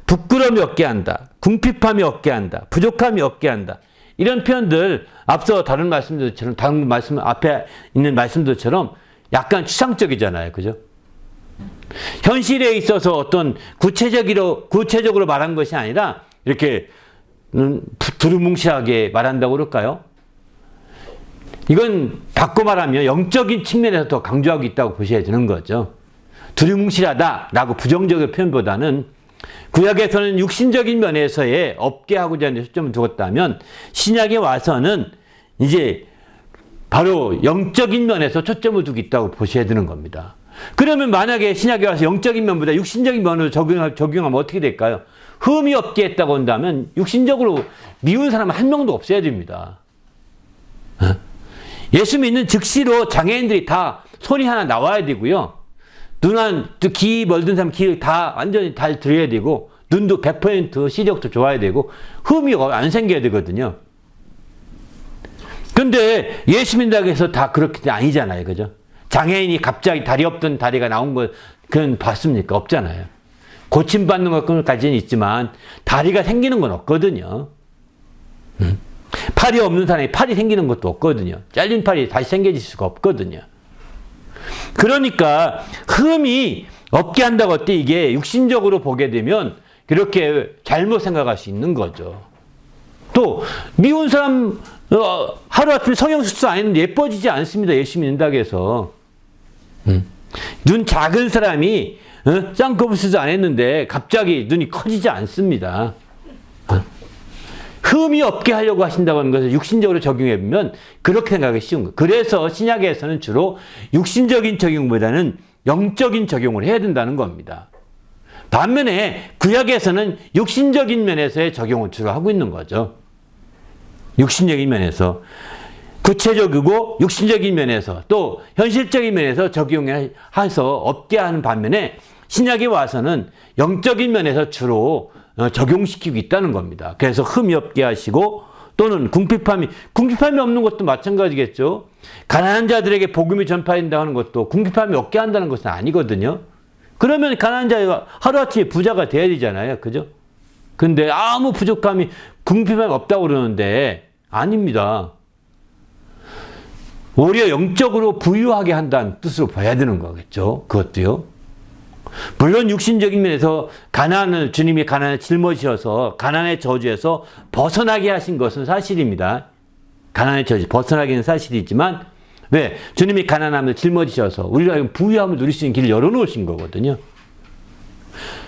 부끄러움이 없게 한다. 궁핍함이 없게 한다. 부족함이 없게 한다. 이런 표현들 앞서 다른 말씀들처럼 다른 말씀 앞에 있는 말씀들처럼 약간 추상적이잖아요. 그죠? 현실에 있어서 어떤 구체적으로 말한 것이 아니라 이렇게 두루뭉실하게 말한다고 그럴까요? 이건 바꿔 말하면 영적인 측면에서 더 강조하고 있다고 보셔야 되는 거죠. 두루뭉실하다라고 부정적인 표현보다는 구약에서는 육신적인 면에서의 없게 하고자 하는 초점을 두었다면 신약에 와서는 이제 바로 영적인 면에서 초점을 두고 있다고 보셔야 되는 겁니다. 그러면 만약에 신약에 와서 영적인 면보다 육신적인 면으로 적용하면 어떻게 될까요? 흠이 없게 했다고 한다면 육신적으로 미운 사람은 한 명도 없어야 됩니다. 예수 믿는 즉시로 장애인들이 다 손이 하나 나와야 되고요. 귀 멀든 사람 귀 다 완전히 잘 들어야 되고 눈도 100% 시력도 좋아야 되고 흠이 안 생겨야 되거든요. 근데 예수 믿는다고 해서 다 그렇게 아니잖아요. 그죠? 장애인이 갑자기 다리 없던 다리가 나온 거, 그건 봤습니까? 없잖아요. 고침받는 것까지는 있지만, 다리가 생기는 건 없거든요. 팔이 없는 사람이 팔이 생기는 것도 없거든요. 잘린 팔이 다시 생겨질 수가 없거든요. 그러니까, 흠이 없게 한다고 할 때 이게 육신적으로 보게 되면, 그렇게 잘못 생각할 수 있는 거죠. 또, 미운 사람, 하루아침에 성형수술 안 했는데 예뻐지지 않습니다. 예수 믿는다고 해서. 눈 작은 사람이 쌍꺼풀 수술 안 했는데 갑자기 눈이 커지지 않습니다. 흠이 없게 하려고 하신다고 하는 것을 육신적으로 적용해보면 그렇게 생각하기 쉬운 거예요. 그래서 신약에서는 주로 육신적인 적용보다는 영적인 적용을 해야 된다는 겁니다. 반면에 구약에서는 육신적인 면에서의 적용을 주로 하고 있는 거죠. 육신적인 면에서. 구체적이고 육신적인 면에서 또 현실적인 면에서 적용해서 없게 하는 반면에 신약에 와서는 영적인 면에서 주로 적용시키고 있다는 겁니다. 그래서 흠이 없게 하시고 또는 궁핍함이 없는 것도 마찬가지겠죠. 가난한 자들에게 복음이 전파된다고 하는 것도 궁핍함이 없게 한다는 것은 아니거든요. 그러면 가난한 자가 하루아침에 부자가 돼야 되잖아요. 그죠? 근데 아무 부족함이 궁핍함이 없다고 그러는데 아닙니다. 오히려 영적으로 부유하게 한다는 뜻으로 봐야 되는 거겠죠. 그것도요. 물론 육신적인 면에서 주님이 가난을 짊어지셔서 가난의 저주에서 벗어나게 하신 것은 사실입니다. 가난의 저주, 벗어나기는 사실이지만 왜? 주님이 가난함을 짊어지셔서 우리가 부유함을 누릴 수 있는 길을 열어놓으신 거거든요.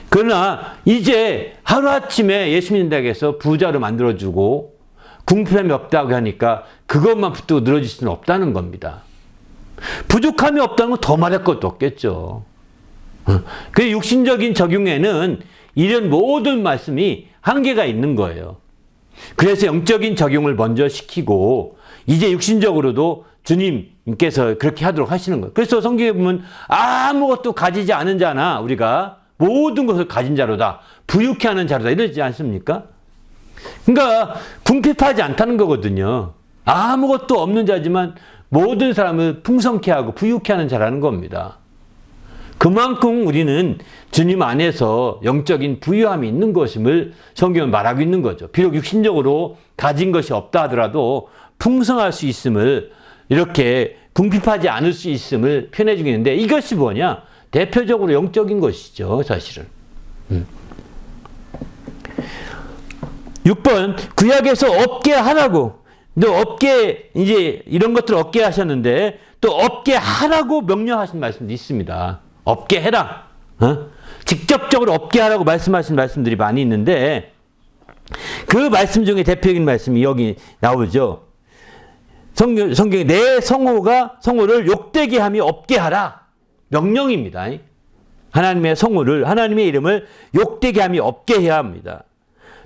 그러나 이제 하루아침에 예수 믿는다고 해서 부자로 만들어주고 궁핍함이 없다고 하니까 그것만 붙들고 늘어질 수는 없다는 겁니다. 부족함이 없다는 건 더 말할 것도 없겠죠. 그 육신적인 적용에는 이런 모든 말씀이 한계가 있는 거예요. 그래서 영적인 적용을 먼저 시키고 이제 육신적으로도 주님께서 그렇게 하도록 하시는 거예요. 그래서 성경에 보면 아무것도 가지지 않은 자나 우리가 모든 것을 가진 자로다. 부유케 하는 자로다. 이러지 않습니까? 그러니까 궁핍하지 않다는 거거든요. 아무것도 없는 자지만 모든 사람을 풍성케 하고 부유케 하는 자라는 겁니다. 그만큼 우리는 주님 안에서 영적인 부유함이 있는 것임을 성경은 말하고 있는 거죠. 비록 육신적으로 가진 것이 없다 하더라도 풍성할 수 있음을 이렇게 궁핍하지 않을 수 있음을 표현해 주고 있는데 이것이 뭐냐? 대표적으로 영적인 것이죠. 사실은. 6번 구약에서 없게 하라고 또 없게 이제 이런 것들을 없게 하셨는데 또 없게 하라고 명령하신 말씀도 있습니다. 없게 해라. 직접적으로 없게 하라고 말씀하신 말씀들이 많이 있는데 그 말씀 중에 대표적인 말씀이 여기 나오죠. 성경에 내 성호를 욕되게 함이 없게 하라. 명령입니다. 하나님의 성호를 하나님의 이름을 욕되게 함이 없게 해야 합니다.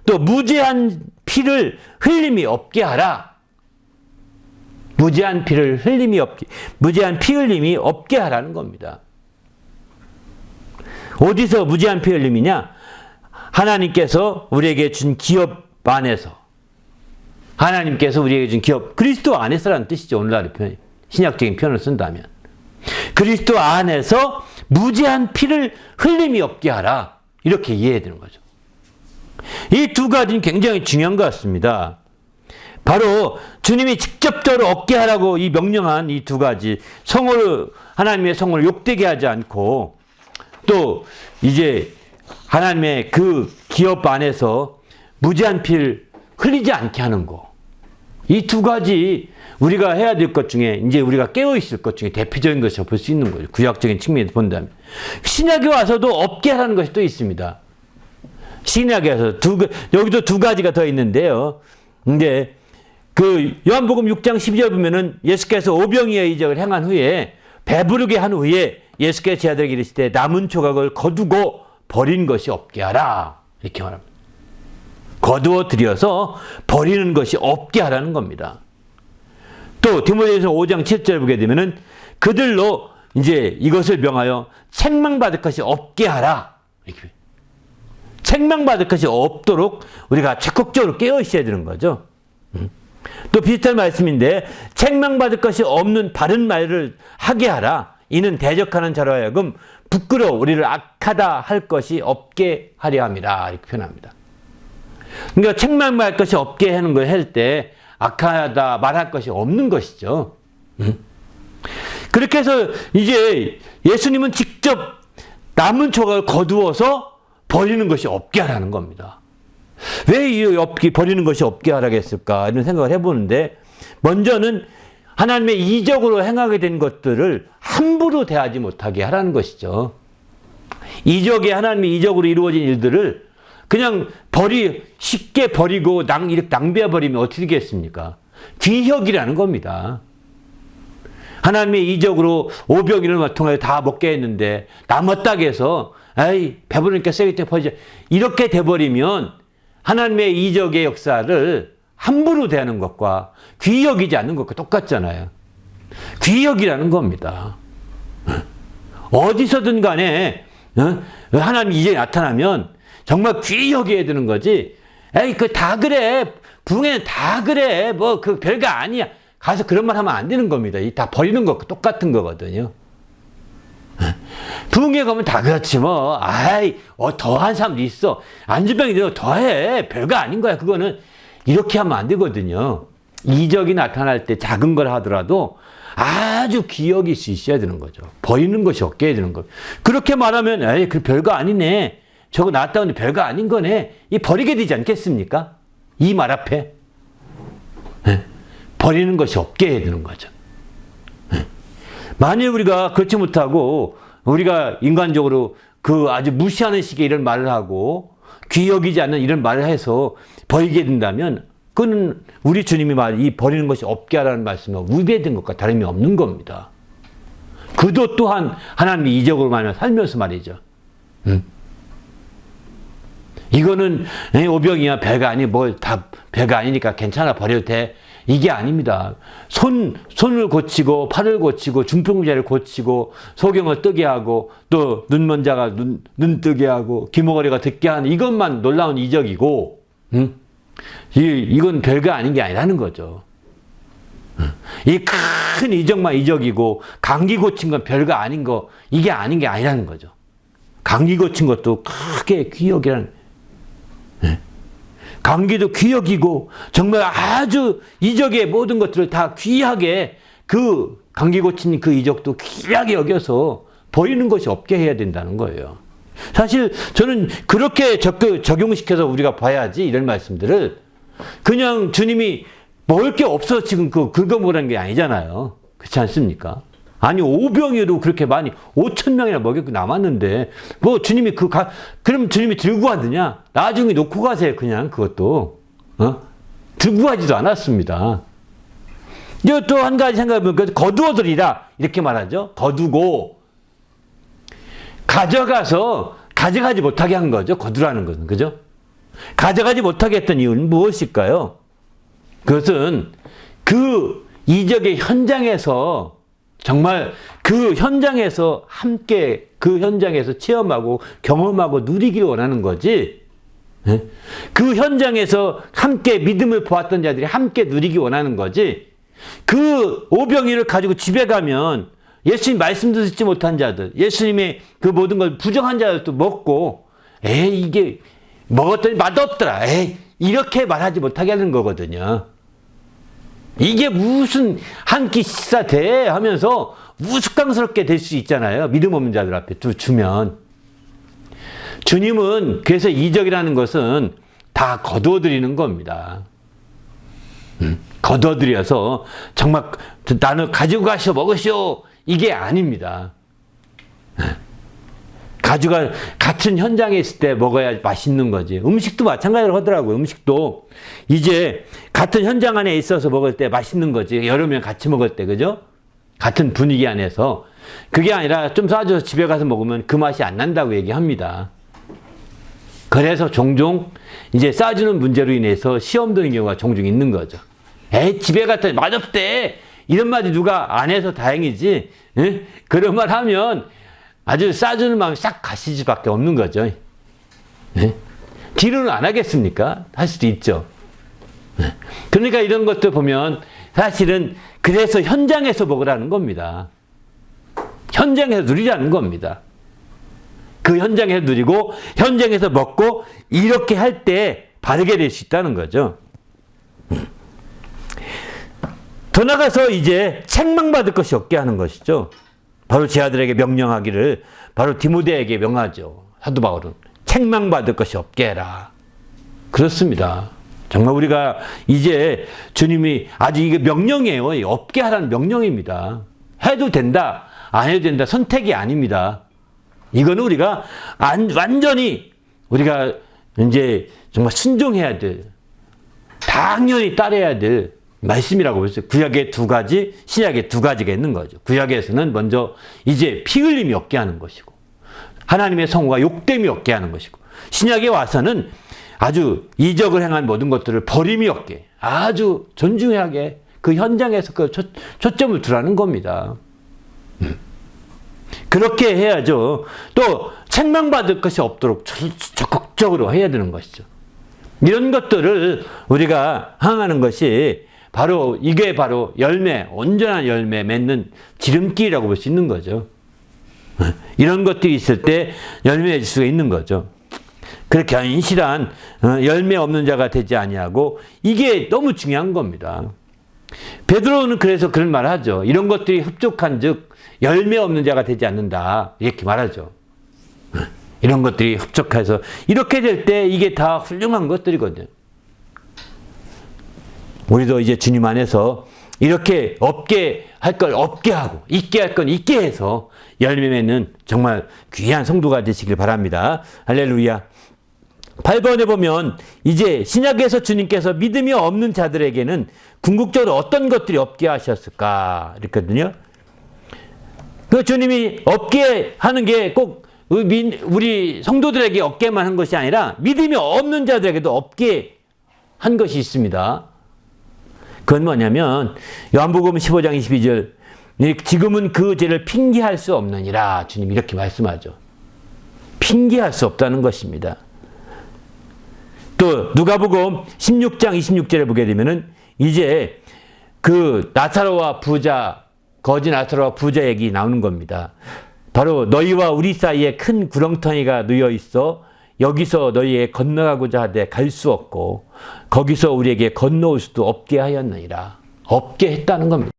또 무죄한 피를 흘림이 없게 하라. 무죄한 피 흘림이 없게 하라는 겁니다. 어디서 무죄한 피 흘림이냐? 하나님께서 우리에게 준 기업 안에서. 하나님께서 우리에게 준 기업, 그리스도 안에서라는 뜻이죠. 오늘날의 표현, 신약적인 표현을 쓴다면. 그리스도 안에서 무죄한 피를 흘림이 없게 하라. 이렇게 이해해야 되는 거죠. 이 두 가지는 굉장히 중요한 것 같습니다. 바로 주님이 직접적으로 없게 하라고 이 명령한 이 두 가지, 하나님의 성호를 욕되게 하지 않고 또 이제 하나님의 그 기업 안에서 무죄한 피를 흘리지 않게 하는 거. 이 두 가지 우리가 해야 될 것 중에 이제 우리가 깨어있을 것 중에 대표적인 것이 볼 수 있는 거죠. 구약적인 측면에서 본다면. 신약에 와서도 없게 하라는 것이 또 있습니다. 신약에서 여기도 두 가지가 더 있는데요. 근데 그 요한복음 6장 12절 보면은 예수께서 오병이어의 이적을 행한 후에 배부르게 한 후에 예수께서 제자들에게 이르시되 남은 조각을 거두고 버린 것이 없게 하라. 이렇게 말합니다. 거두어 들여서 버리는 것이 없게 하라는 겁니다. 또 디모데전서 5장 7절 보게 되면은 그들로 이제 이것을 명하여 책망받을 것이 없게 하라. 이렇게. 책망받을 것이 없도록 우리가 적극적으로 깨어 있어야 되는 거죠. 또 비슷한 말씀인데 책망받을 것이 없는 바른 말을 하게 하라. 이는 대적하는 자로 하여금 부끄러워 우리를 악하다 할 것이 없게 하려 함이라. 이렇게 표현합니다. 그러니까 책망받을 것이 없게 하는 걸 할 때 악하다 말할 것이 없는 것이죠. 그렇게 해서 이제 예수님은 직접 남은 조각을 거두어서 버리는 것이 없게 하라는 겁니다. 왜 이 버리는 것이 없게 하라겠을까 이런 생각을 해보는데, 먼저는 하나님의 이적으로 행하게 된 것들을 함부로 대하지 못하게 하라는 것이죠. 이적에 하나님의 이적으로 이루어진 일들을 그냥 쉽게 버리고 이렇게 낭비해 버리면 어떻게 되겠습니까? 귀혁이라는 겁니다. 하나님의 이적으로 오병이를 통해 다 먹게 했는데 남았다고 해서 에이 배부르니까 세기 때 버리자 이렇게 돼버리면 하나님의 이적의 역사를 함부로 대하는 것과 귀여기지 않는 것과 똑같잖아요. 귀여기라는 겁니다. 어디서든 간에 하나님 이적이 나타나면 정말 귀여기해야 되는 거지. 에이 그 다 그래. 부흥회는 다 그래. 뭐 그 별거 아니야. 가서 그런 말 하면 안 되는 겁니다. 다 버리는 거 똑같은 거거든요. 부흥회 가면 다 그렇지 뭐. 아이 더한 사람도 있어. 안주병이 되고 더해. 별거 아닌 거야. 그거는 이렇게 하면 안 되거든요. 이적이 나타날 때 작은 걸 하더라도 아주 기억일 수 있어야 되는 거죠. 버리는 것이 없게 해야 되는 거예요. 그렇게 말하면 에이 그 별거 아니네. 저거 나왔다 오는데 별거 아닌 거네. 이 버리게 되지 않겠습니까? 이 말 앞에. 버리는 것이 없게 해야 되는 거죠. 만약 우리가 그렇지 못하고 우리가 인간적으로 그 아주 무시하는 식의 이런 말을 하고 귀 여기지 않는 이런 말을 해서 버리게 된다면 그건 우리 주님이 이 버리는 것이 없게 하라는 말씀과 위배된 것과 다름이 없는 겁니다. 그도 또한 하나님의 이적으로 살면서 말이죠. 이거는 오병이야 배가 아니 다 배가 아니니까 괜찮아 버려도 돼. 이게 아닙니다. 손을 고치고 팔을 고치고 중풍자를 고치고 소경을 뜨게 하고 또 눈먼 자가 눈 뜨게 하고 귀머거리가 듣게 하는 이것만 놀라운 이적이고 이건 별거 아닌 게 아니라는 거죠. 이 큰 이적만 이적이고 감기 고친 건 별거 아닌 거 이게 아닌 게 아니라는 거죠. 감기 고친 것도 크게 귀역이라는 감기도 귀역이고 정말 아주 이적의 모든 것들을 다 귀하게 그 감기 고친 그 이적도 귀하게 여겨서 버리는 것이 없게 해야 된다는 거예요. 사실 저는 그렇게 적용시켜서 우리가 봐야지 이런 말씀들을 그냥 주님이 먹을 게 없어서 지금 긁어먹으라는 게 아니잖아요. 그렇지 않습니까? 아니 오병이어도 그렇게 많이 5,000명이나 먹였고 남았는데 뭐 주님이 그럼 주님이 들고 가느냐? 나중에 놓고 가세요. 그냥 그것도 들고 가지도 않았습니다. 또 한 가지 생각해보면 거두어들이라 이렇게 말하죠. 거두고 가져가지 못하게 한 거죠. 거두라는 것은 그죠? 가져가지 못하게 했던 이유는 무엇일까요? 그것은 그 이적의 현장에서 정말 그 현장에서 함께 그 현장에서 체험하고 경험하고 누리기를 원하는 거지. 그 현장에서 함께 믿음을 보았던 자들이 함께 누리기 원하는 거지. 그 오병이를 가지고 집에 가면 예수님 말씀도 듣지 못한 자들, 예수님의 그 모든 걸 부정한 자들도 먹고 이게 먹었더니 맛없더라. 이렇게 말하지 못하게 하는 거거든요. 이게 무슨 한 끼 식사 돼 하면서 우스꽝스럽게 될 수 있잖아요. 믿음 없는 자들 앞에 주면. 주님은 그래서 이적이라는 것은 다 거두어드리는 겁니다. 거두어드려서 정말 나는 가지고 가시오 먹으시오 이게 아닙니다. 같은 현장에 있을 때 먹어야 맛있는 거지. 음식도 마찬가지로 하더라고요. 음식도 이제 같은 현장 안에 있어서 먹을 때 맛있는 거지. 여러 명 같이 먹을 때 그죠? 같은 분위기 안에서. 그게 아니라 좀 싸줘서 집에 가서 먹으면 그 맛이 안 난다고 얘기합니다. 그래서 종종 이제 싸주는 문제로 인해서 시험 드는 경우가 종종 있는 거죠. 집에 갔더니 맛없대. 이런 말이 누가 안 해서 다행이지. 그런 말 하면 아주 싸주는 마음이 싹 가실 수밖에 없는 거죠. 뒤로는 안 하겠습니까? 할 수도 있죠. 그러니까 이런 것들 보면 사실은 그래서 현장에서 먹으라는 겁니다. 현장에서 누리라는 겁니다. 그 현장에서 누리고 현장에서 먹고 이렇게 할 때 바르게 될 수 있다는 거죠. 더 나가서 이제 책망받을 것이 없게 하는 것이죠. 바로 제 아들에게 명령하기를 바로 디모데에게 명하죠. 사도 바울은 책망받을 것이 없게 해라. 그렇습니다. 정말 우리가 이제 주님이 아주 이게 명령이에요. 없게 하라는 명령입니다. 해도 된다, 안 해도 된다. 선택이 아닙니다. 이거는 우리가 완전히 우리가 이제 정말 순종해야 될, 당연히 따라야 될 말씀이라고 했어요. 구약에 두 가지, 신약에 두 가지가 있는 거죠. 구약에서는 먼저 이제 피 흘림이 없게 하는 것이고, 하나님의 성호가 욕됨이 없게 하는 것이고, 신약에 와서는 아주 이적을 행한 모든 것들을 버림이 없게, 아주 존중하게 그 현장에서 그 초점을 두라는 겁니다. 그렇게 해야죠. 또 책망받을 것이 없도록 적극적으로 해야 되는 것이죠. 이런 것들을 우리가 항하는 것이 바로 이게 바로 열매, 온전한 열매 맺는 지름길이라고 볼 수 있는 거죠. 이런 것들이 있을 때 열매 맺을 수가 있는 거죠. 그렇게 견실한 열매 없는 자가 되지 아니하고, 이게 너무 중요한 겁니다. 베드로는 그래서 그런 말을 하죠. 이런 것들이 흡족한즉 열매 없는 자가 되지 않는다, 이렇게 말하죠. 이런 것들이 흡족해서 이렇게 될 때 이게 다 훌륭한 것들이거든요. 우리도 이제 주님 안에서 이렇게 없게 할 걸 없게 하고 있게 할 건 있게 해서 열매 맺는 정말 귀한 성도가 되시길 바랍니다. 할렐루야. 8번에 보면 이제 신약에서 주님께서 믿음이 없는 자들에게는 궁극적으로 어떤 것들이 없게 하셨을까 이랬거든요. 그 주님이 없게 하는 게 꼭 우리 성도들에게 없게만 한 것이 아니라 믿음이 없는 자들에게도 없게 한 것이 있습니다. 그건 뭐냐면 요한복음 15장 22절, 지금은 그 죄를 핑계할 수 없느니라, 주님이 이렇게 말씀하죠. 핑계할 수 없다는 것입니다. 또 누가복음 16장 26절에 보게 되면은 이제 그 나사로와 부자, 거지 나사로와 부자 얘기 나오는 겁니다. 바로 너희와 우리 사이에 큰 구렁텅이가 놓여 있어 여기서 너희에게 건너가고자 하되 갈 수 없고 거기서 우리에게 건너올 수도 없게 하였느니라. 없게 했다는 겁니다.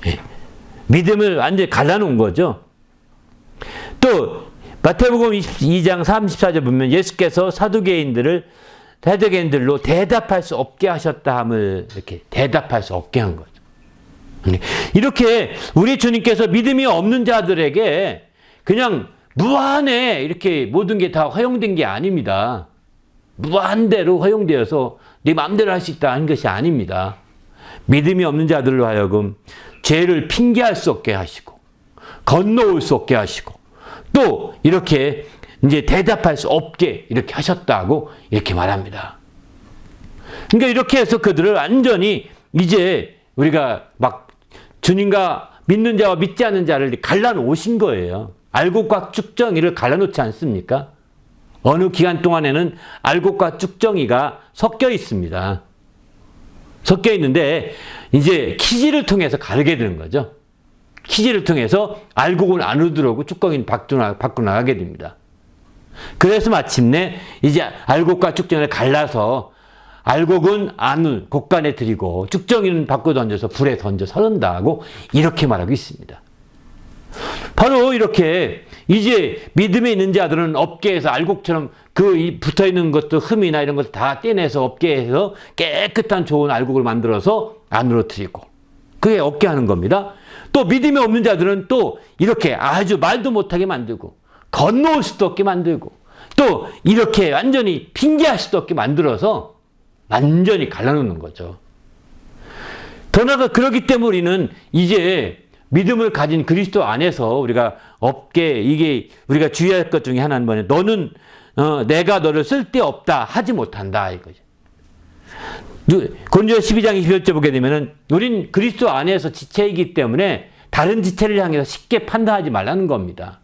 예. 믿음을 완전히 갈라놓은 거죠. 또 마태복음 22장 34절 보면 예수께서 사두개인들로 대답할 수 없게 하셨다 함을 이렇게 대답할 수 없게 한 거죠. 이렇게 우리 주님께서 믿음이 없는 자들에게 그냥 무한에 이렇게 모든 게 다 허용된 게 아닙니다. 무한대로 허용되어서 네 마음대로 할 수 있다 하는 것이 아닙니다. 믿음이 없는 자들로 하여금 죄를 핑계할 수 없게 하시고 건너올 수 없게 하시고 또 이렇게 이제 대답할 수 없게 이렇게 하셨다고 이렇게 말합니다. 그러니까 이렇게 해서 그들을 완전히 이제 우리가 막 주님과 믿는 자와 믿지 않는 자를 갈라놓으신 거예요. 알곡과 쭉정이를 갈라놓지 않습니까? 어느 기간 동안에는 알곡과 쭉정이가 섞여 있습니다. 섞여 있는데 이제 키질을 통해서 가르게 되는 거죠. 키질을 통해서 알곡은 안으로 들어오고 쭉정이는 밖으로 나가게 됩니다. 그래서 마침내 이제 알곡과 쭉정이를 갈라서 알곡은 안을 곡간에 들이고 쭉정이는 밖으로 던져서 불에 던져 서른다고 이렇게 말하고 있습니다. 바로 이렇게 이제 믿음에 있는 자들은 업계에서 알곡처럼 그 붙어있는 것도 흠이나 이런 것을 다 떼내서 업계에서 깨끗한 좋은 알곡을 만들어서 안으로 들이고 그게 없게 하는 겁니다. 또 믿음이 없는 자들은 또 이렇게 아주 말도 못하게 만들고 건너올 수도 없게 만들고 또 이렇게 완전히 핑계할 수도 없게 만들어서 완전히 갈라놓는 거죠. 더 나아가 그렇기 때문에 우리는 이제 믿음을 가진 그리스도 안에서 우리가 없게 이게 우리가 주의할 것 중에 하나는 뭐냐? 너는 내가 너를 쓸데없다 하지 못한다 이거죠. 고린도서 12장 21절 보게 되면은 우린 그리스도 안에서 지체이기 때문에 다른 지체를 향해서 쉽게 판단하지 말라는 겁니다.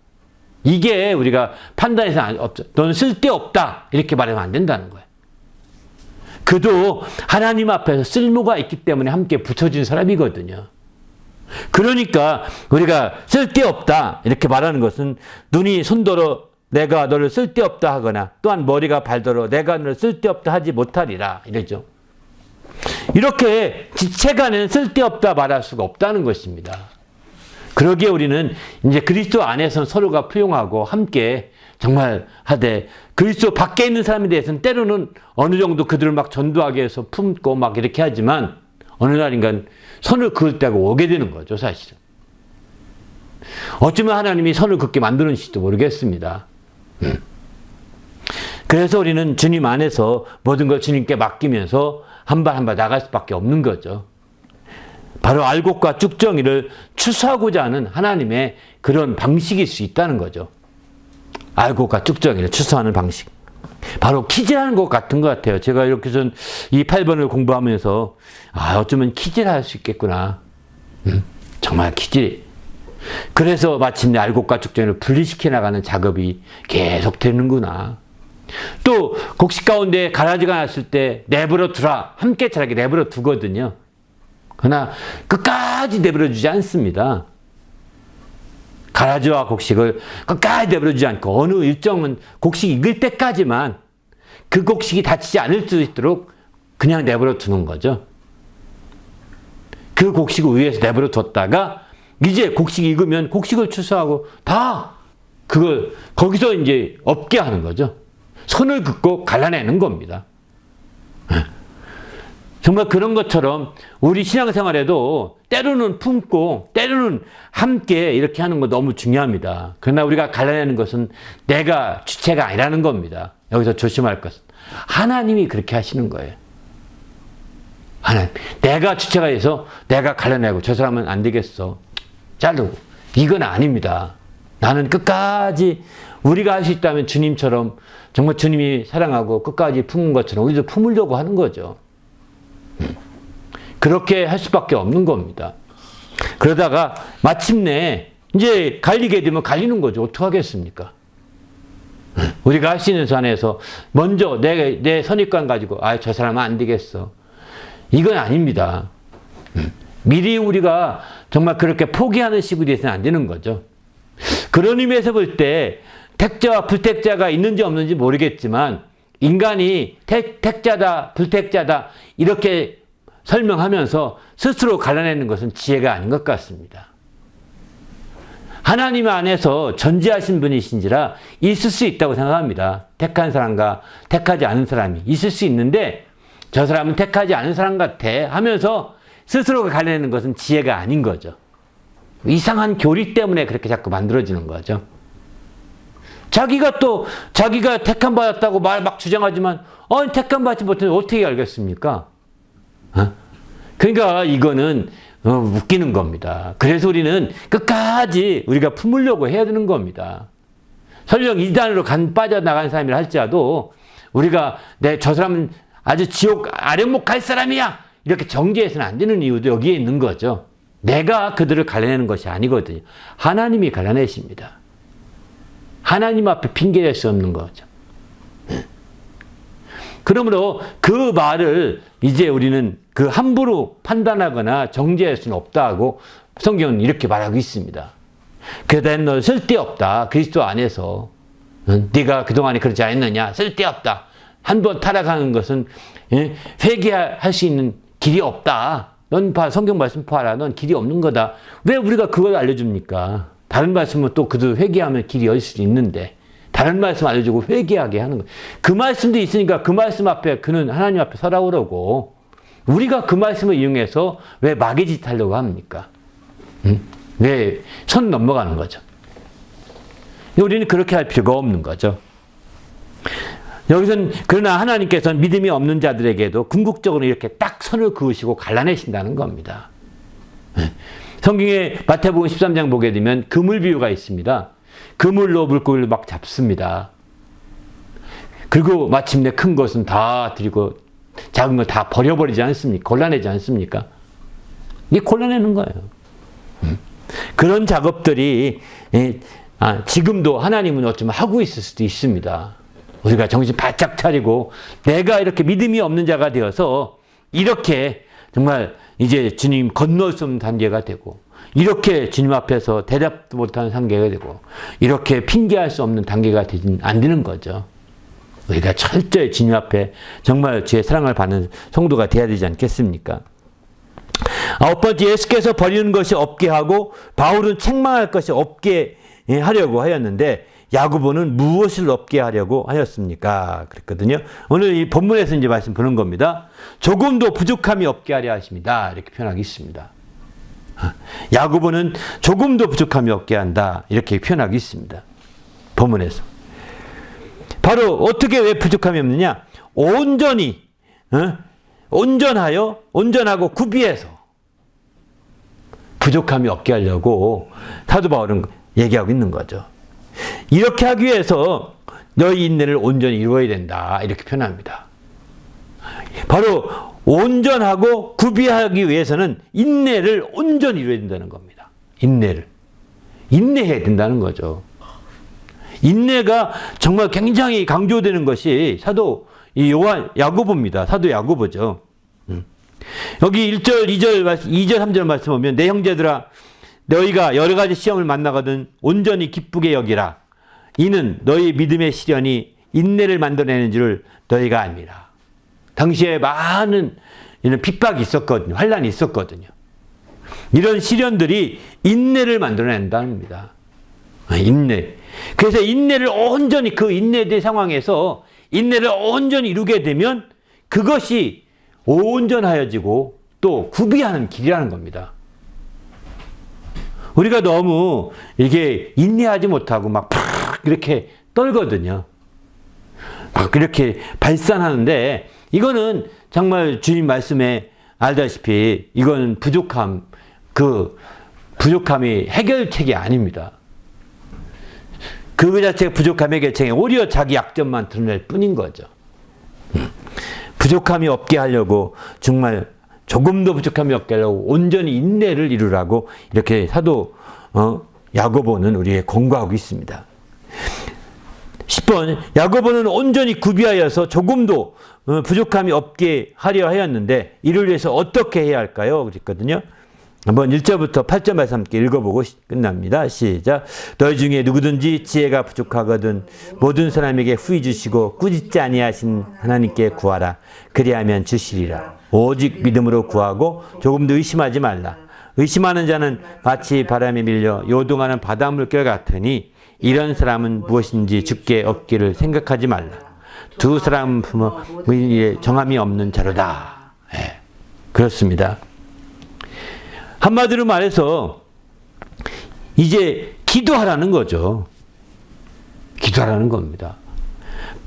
이게 우리가 판단해서 너는 쓸데없다 이렇게 말하면 안 된다는 거예요. 그도 하나님 앞에서 쓸모가 있기 때문에 함께 붙여준 사람이거든요. 그러니까 우리가 쓸데없다 이렇게 말하는 것은 눈이 손더러 내가 너를 쓸데없다 하거나 또한 머리가 발더러 내가 너를 쓸데없다 하지 못하리라 이러죠. 이렇게 지체간에는 쓸데없다 말할 수가 없다는 것입니다. 그러기에 우리는 이제 그리스도 안에서는 서로가 포용하고 함께 정말 하되 그리스도 밖에 있는 사람에 대해서는 때로는 어느 정도 그들을 막 전도하게 해서 품고 막 이렇게 하지만 어느 날인간 선을 그을 때가 오게 되는 거죠, 사실은. 어쩌면 하나님이 선을 긋게 만드는지도 모르겠습니다. 그래서 우리는 주님 안에서 모든 걸 주님께 맡기면서 한 발 한 발 나갈 수밖에 없는 거죠. 바로 알곡과 쭉정이를 추수하고자 하는 하나님의 그런 방식일 수 있다는 거죠. 알곡과 쭉정이를 추수하는 방식. 바로 키질하는 것 같은 것 같아요. 제가 이렇게 이 8번을 공부하면서 어쩌면 키질 할 수 있겠구나. 정말 키질. 그래서 마침내 알곡과 쭉정이를 분리시켜 나가는 작업이 계속 되는구나. 또 곡식 가운데 가라지가 났을 때 내버려 두라. 함께 자라게 내버려 두거든요. 그러나 끝까지 내버려 주지 않습니다. 가라지와 곡식을 끝까지 내버려 주지 않고 어느 일정은 곡식이 익을 때까지만 그 곡식이 다치지 않을 수 있도록 그냥 내버려 두는 거죠. 그 곡식을 위에서 내버려 뒀다가 이제 곡식이 익으면 곡식을 추수하고 다 그걸 거기서 이제 없게 하는 거죠. 손을 긋고 갈라내는 겁니다. 정말 그런 것처럼 우리 신앙생활에도 때로는 품고 때로는 함께 이렇게 하는 거 너무 중요합니다. 그러나 우리가 갈라내는 것은 내가 주체가 아니라는 겁니다. 여기서 조심할 것은 하나님이 그렇게 하시는 거예요. 하나님, 내가 주체가 돼서 내가 갈라내고 저 사람은 안 되겠어. 자르고. 이건 아닙니다. 나는 끝까지 우리가 할 수 있다면 주님처럼 정말 주님이 사랑하고 끝까지 품은 것처럼 우리도 품으려고 하는 거죠. 그렇게 할 수밖에 없는 겁니다. 그러다가 마침내 이제 갈리게 되면 갈리는 거죠. 어떡하겠습니까? 우리가 할 수 있는 선에서 먼저 내 선입관 가지고 저 사람은 안 되겠어. 이건 아닙니다. 미리 우리가 정말 그렇게 포기하는 식으로 돼서는 안 되는 거죠. 그런 의미에서 볼 때 택자와 불택자가 있는지 없는지 모르겠지만 인간이 택자다 불택자다 이렇게 설명하면서 스스로 갈라내는 것은 지혜가 아닌 것 같습니다. 하나님 안에서 전지하신 분이신지라 있을 수 있다고 생각합니다. 택한 사람과 택하지 않은 사람이 있을 수 있는데 저 사람은 택하지 않은 사람 같아 하면서 스스로 갈라내는 것은 지혜가 아닌 거죠. 이상한 교리 때문에 그렇게 자꾸 만들어지는 거죠. 자기가 택함 받았다고 막 주장하지만 택함 받지 못했는데 어떻게 알겠습니까? 그러니까 이거는 웃기는 겁니다. 그래서 우리는 끝까지 우리가 품으려고 해야 되는 겁니다. 설령 이단으로 빠져나간 사람이라 할지라도 우리가 저 사람은 아주 지옥 아련목 갈 사람이야 이렇게 정죄해서는 안 되는 이유도 여기에 있는 거죠. 내가 그들을 갈라내는 것이 아니거든요. 하나님이 갈라내십니다. 하나님 앞에 핑계댈 수 없는 거죠. 그러므로 그 말을 이제 우리는 그 함부로 판단하거나 정죄할 수는 없다고 성경은 이렇게 말하고 있습니다. 그러다 너 쓸데없다. 그리스도 안에서 네가 그동안에 그러지 않았느냐. 쓸데없다. 한 번 타락하는 것은 회개할 수 있는 길이 없다. 넌 성경 말씀 봐라. 넌 길이 없는 거다. 왜 우리가 그걸 알려줍니까? 다른 말씀은 또 그들 회개하면 길이 열릴 수도 있는데 다른 말씀 알려주고 회개하게 하는 거예요. 그 말씀도 있으니까 그 말씀 앞에 그는 하나님 앞에 서라고 그러고 우리가 그 말씀을 이용해서 왜 마개짓 하려고 합니까? 왜 선 넘어가는 거죠. 우리는 그렇게 할 필요가 없는 거죠. 여기서는 그러나 하나님께서는 믿음이 없는 자들에게도 궁극적으로 이렇게 딱 선을 그으시고 갈라내신다는 겁니다. 성경에 마태복음 13장 보게 되면 그물 비유가 있습니다. 그물로 물고기를 막 잡습니다. 그리고 마침내 큰 것은 다 드리고 작은 거 다 버려버리지 않습니까? 골라내지 않습니까? 이게 골라내는 거예요. 그런 작업들이 지금도 하나님은 어쩌면 하고 있을 수도 있습니다. 우리가 정신 바짝 차리고 내가 이렇게 믿음이 없는 자가 되어서 이렇게 정말 이제 주님 건널 수 없는 단계가 되고 이렇게 주님 앞에서 대답도 못하는 단계가 되고 이렇게 핑계할 수 없는 단계가 안 되는 거죠. 우리가 철저히 주님 앞에 정말 주의 사랑을 받는 성도가 되어야 되지 않겠습니까? 아홉 번째, 예수께서 버리는 것이 없게 하고 바울은 책망할 것이 없게 하려고 하였는데 야고보는 무엇을 없게 하려고 하였습니까? 그랬거든요. 오늘 이 본문에서 이제 말씀 보는 겁니다. 조금도 부족함이 없게 하려 하십니다. 이렇게 표현하기 있습니다. 야고보는 조금도 부족함이 없게 한다. 이렇게 표현하기 있습니다. 본문에서. 바로 어떻게 왜 부족함이 없느냐? 온전히 온전하여 온전하고 구비해서 부족함이 없게 하려고 사도 바울은 얘기하고 있는 거죠. 이렇게 하기 위해서 너희 인내를 온전히 이루어야 된다. 이렇게 표현합니다. 바로 온전하고 구비하기 위해서는 인내를 온전히 이루어야 된다는 겁니다. 인내를. 인내해야 된다는 거죠. 인내가 정말 굉장히 강조되는 것이 사도 야고보입니다. 사도 야고보죠. 여기 1절, 2절, 3절 말씀 보면 내 형제들아 너희가 여러 가지 시험을 만나거든 온전히 기쁘게 여기라. 이는 너희 믿음의 시련이 인내를 만들어내는 줄을 너희가 압니다. 당시에 많은 이런 핍박이 있었거든요. 환란이 있었거든요. 이런 시련들이 인내를 만들어낸다는 겁니다. 인내. 그래서 인내를 온전히 그 인내된 상황에서 인내를 온전히 이루게 되면 그것이 온전하여지고 또 구비하는 길이라는 겁니다. 우리가 너무 이게 인내하지 못하고 막 이렇게 떨거든요. 막 이렇게 발산하는데 이거는 정말 주님 말씀에 알다시피 이거는 부족함이 해결책이 아닙니다. 그 자체가 부족함의 해결책이 오히려 자기 약점만 드러낼 뿐인 거죠. 부족함이 없게 하려고 정말 조금도 부족함이 없게 하려고 온전히 인내를 이루라고 이렇게 사도 야고보는 우리에게 권고하고 있습니다. 10번 야고보는 온전히 구비하여서 조금도 부족함이 없게 하려 하였는데 이를 위해서 어떻게 해야 할까요? 그랬거든요. 한번 1절부터 8절 말씀 함께 읽어보고 끝납니다. 시작. 너희 중에 누구든지 지혜가 부족하거든 모든 사람에게 후히 주시고 꾸짖지 아니하신 하나님께 구하라. 그리하면 주시리라. 오직 믿음으로 구하고 조금도 의심하지 말라. 의심하는 자는 마치 바람에 밀려 요동하는 바닷물결 같으니 이런 사람은 무엇인지 주께 얻기를 생각하지 말라. 두 사람 품어 정함이 없는 자로다. 네. 그렇습니다. 한마디로 말해서 이제 기도하라는 거죠. 기도하라는 겁니다.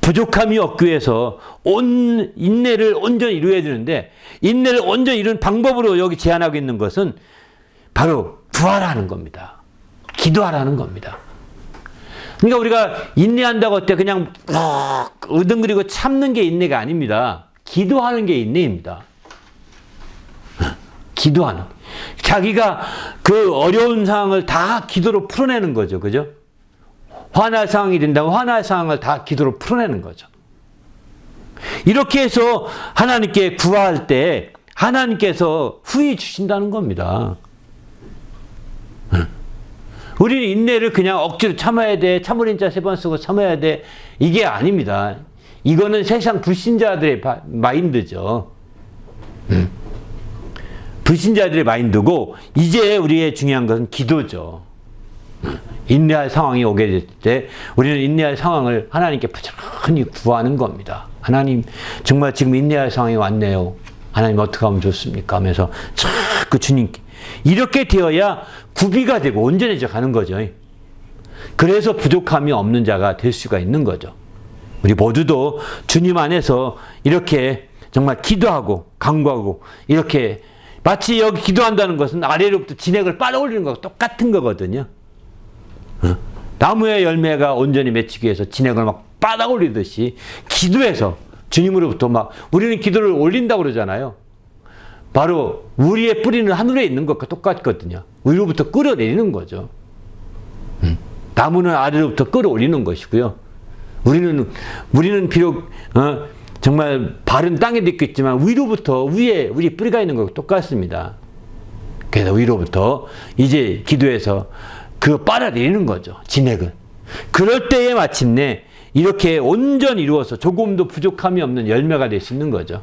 부족함이 없기 위해서 인내를 온전히 이루어야 되는데 인내를 온전히 이루는 방법으로 여기 제안하고 있는 것은 바로 구하라는 겁니다. 기도하라는 겁니다. 그러니까 우리가 인내한다고 할 때 그냥 으덩그리고 참는 게 인내가 아닙니다. 기도하는 게 인내입니다. 기도하는. 자기가 그 어려운 상황을 다 기도로 풀어내는 거죠. 그죠? 화날 상황이 된다면 화날 상황을 다 기도로 풀어내는 거죠. 이렇게 해서 하나님께 구할 때 하나님께서 후히 주신다는 겁니다. 우리는 인내를 그냥 억지로 참아야 돼. 참으린 자 3번 쓰고 참아야 돼. 이게 아닙니다. 이거는 세상 불신자들의 마인드죠. 불신자들의 마인드고 이제 우리의 중요한 것은 기도죠. 인내할 상황이 오게 될 때 우리는 인내할 상황을 하나님께 부지런히 구하는 겁니다. 하나님 정말 지금 인내할 상황이 왔네요. 하나님 어떻게 하면 좋습니까? 하면서 자꾸 주님께 이렇게 되어야 구비가 되고 온전해져 가는 거죠. 그래서 부족함이 없는 자가 될 수가 있는 거죠. 우리 모두도 주님 안에서 이렇게 정말 기도하고 간구하고 이렇게 마치 여기 기도한다는 것은 아래로부터 진액을 빨아올리는 것과 똑같은 거거든요. 나무의 열매가 온전히 맺히기 위해서 진액을 막 빨아올리듯이 기도해서 주님으로부터 막 우리는 기도를 올린다고 그러잖아요. 바로 우리의 뿌리는 하늘에 있는 것과 똑같거든요. 위로부터 끌어내리는 거죠. 나무는 아래로부터 끌어올리는 것이고요. 우리는 비록 정말 발은 땅에 딛겠지만 위로부터 위에 우리 뿌리가 있는 것과 똑같습니다. 그래서 위로부터 이제 기도해서 그 빨아들이는 거죠. 진액을. 그럴 때에 마침내 이렇게 온전히 이루어서 조금도 부족함이 없는 열매가 될 수 있는 거죠.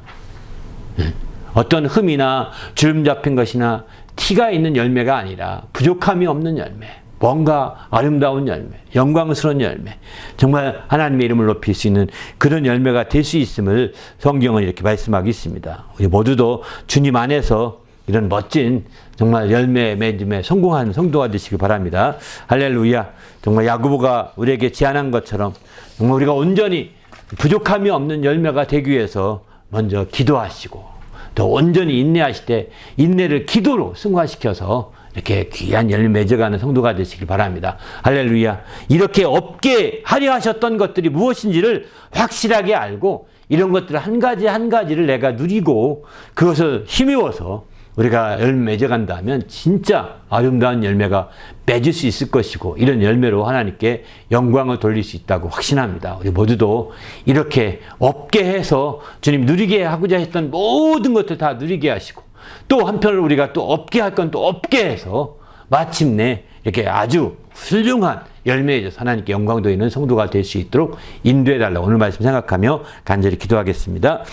어떤 흠이나 주름 잡힌 것이나 티가 있는 열매가 아니라 부족함이 없는 열매, 뭔가 아름다운 열매, 영광스러운 열매, 정말 하나님의 이름을 높일 수 있는 그런 열매가 될 수 있음을 성경은 이렇게 말씀하고 있습니다. 우리 모두도 주님 안에서 이런 멋진 정말 열매 맺음에 성공하는 성도가 되시기 바랍니다. 할렐루야. 정말 야고보가 우리에게 제안한 것처럼 정말 우리가 온전히 부족함이 없는 열매가 되기 위해서 먼저 기도하시고 또 온전히 인내하실 때 인내를 기도로 승화시켜서 이렇게 귀한 열매 맺어가는 성도가 되시길 바랍니다. 할렐루야. 이렇게 없게 하려 하셨던 것들이 무엇인지를 확실하게 알고 이런 것들 한 가지 한 가지를 내가 누리고 그것을 힘입어서 우리가 열매 맺어간다면 진짜 아름다운 열매가 맺을 수 있을 것이고 이런 열매로 하나님께 영광을 돌릴 수 있다고 확신합니다. 우리 모두도 이렇게 없게 해서 주님 누리게 하고자 했던 모든 것들 다 누리게 하시고 또 한편으로 우리가 또 없게 할 건 또 없게 해서 마침내 이렇게 아주 훌륭한 열매에 하나님께 영광 돌리는 성도가 될 수 있도록 인도해달라고 오늘 말씀 생각하며 간절히 기도하겠습니다.